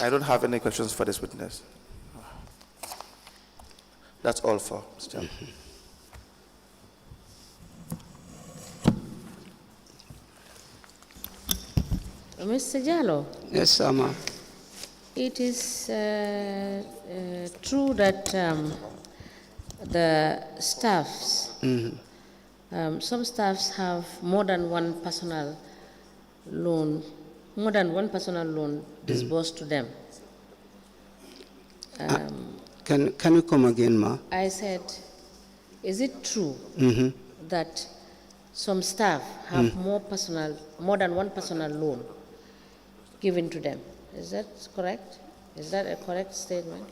I don't have any questions for this witness. That's all for Mr. Mr. Jallow. Yes, Sama. It is true that the staffs, some staffs have more than one personal loan disbursed to them. Can you come again, Ma? I said, is it true that some staff have more than one personal loan given to them? Is that correct? Is that a correct statement?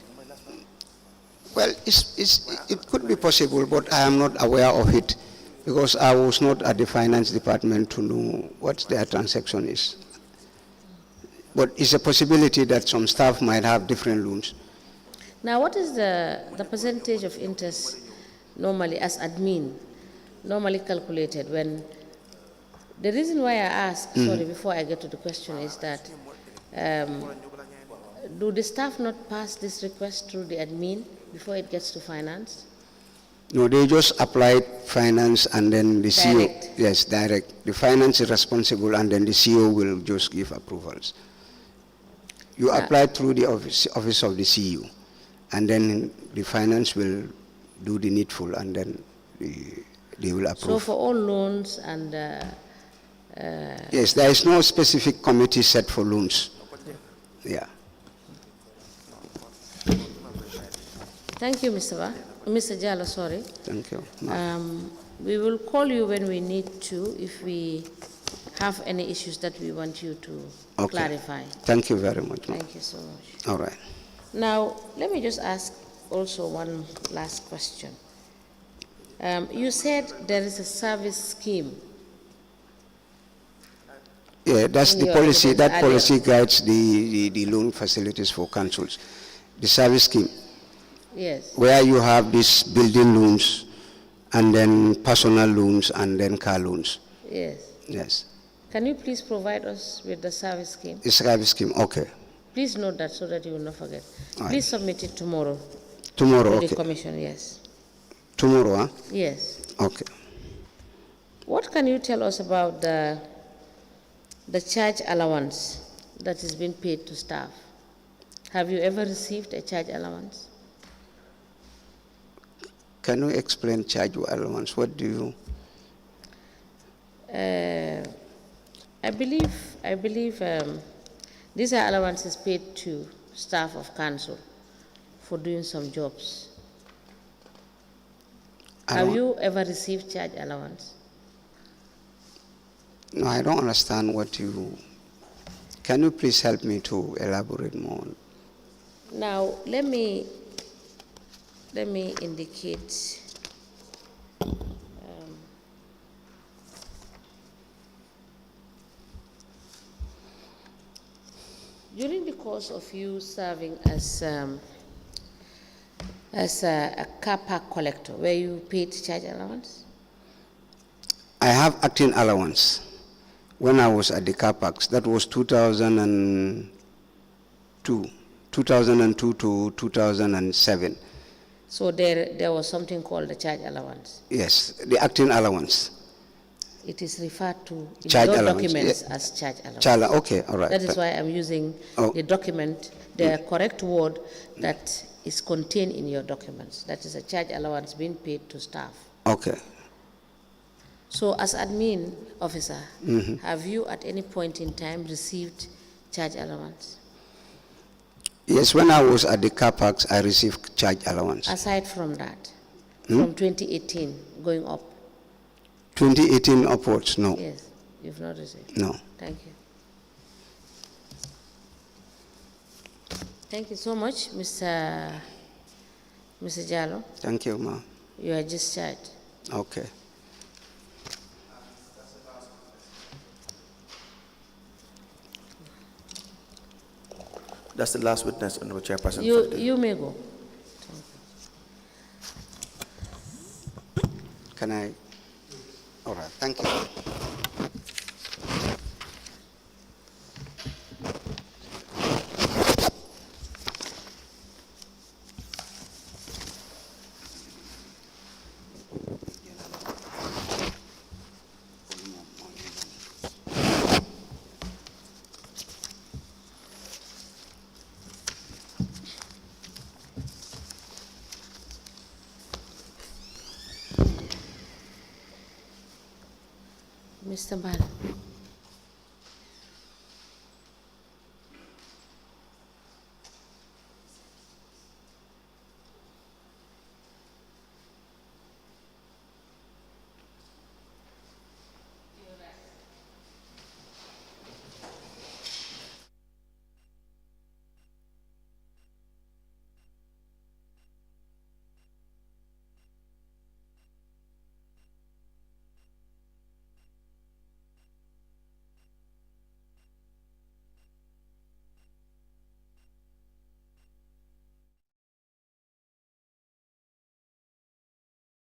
Well, it could be possible, but I am not aware of it because I was not at the finance department to know what their transaction is. But it's a possibility that some staff might have different loans. Now, what is the percentage of interest normally as admin, normally calculated when, the reason why I ask, sorry, before I get to the question is that, do the staff not pass this request through the admin before it gets to finance? No, they just applied finance and then the CEO. Direct. Yes, direct. The finance is responsible and then the CEO will just give approvals. You apply through the office of the CEO and then the finance will do the needful and then they will approve. So for all loans and... Yes, there is no specific committee set for loans. Yeah. Thank you, Mr. Jallow, sorry. Thank you. We will call you when we need to if we have any issues that we want you to clarify. Thank you very much. Thank you so much. All right. Now, let me just ask also one last question. You said there is a service scheme. Yeah, that's the your policy. That evidence policy guides the loan facilities for councils. The service scheme, Yes. where you have these building loans and then personal loans and then car loans. Yes. Yes. Can you please provide us with the service scheme? The service scheme, okay. Please note that so that you will not forget. All right. Please submit it tomorrow Tomorrow, to okay. the commission, yes. Tomorrow, huh? Yes. Okay. What can you tell us about the charge allowance that is being paid to staff? Have you ever received a charge allowance? Can you explain charge allowance? What do you? I believe these are allowances paid to staff of council for doing some jobs. Have you ever received charge allowance? No, I don't understand what you... Can you please help me to elaborate more? Now, let me indicate. During the course of you serving as a car park collector, were you paid charge allowance? I have acting allowance when I was at the car parks. That was 2002 to 2007. So there was something called the charge allowance. Yes, the acting allowance. It is referred to in Charge your allowance, documents yeah. as charge allowance. Okay, all right. That is why I'm using the document, the correct word that is contained in your documents. That is a charge allowance being paid to staff. Okay. So as admin officer, have you at any point in time received charge allowance? Yes, when I was at the car parks, I received charge allowance. Aside from that, from 2018 going up? 2018 upwards, no. Yes, you've not received? No. Thank you. Thank you so much, Mr. Jallow. Thank you, ma. You are discharged. Okay. That's the last witness, Honorable Chairperson. You may go. Can I? All right, thank you. Mr. Bal.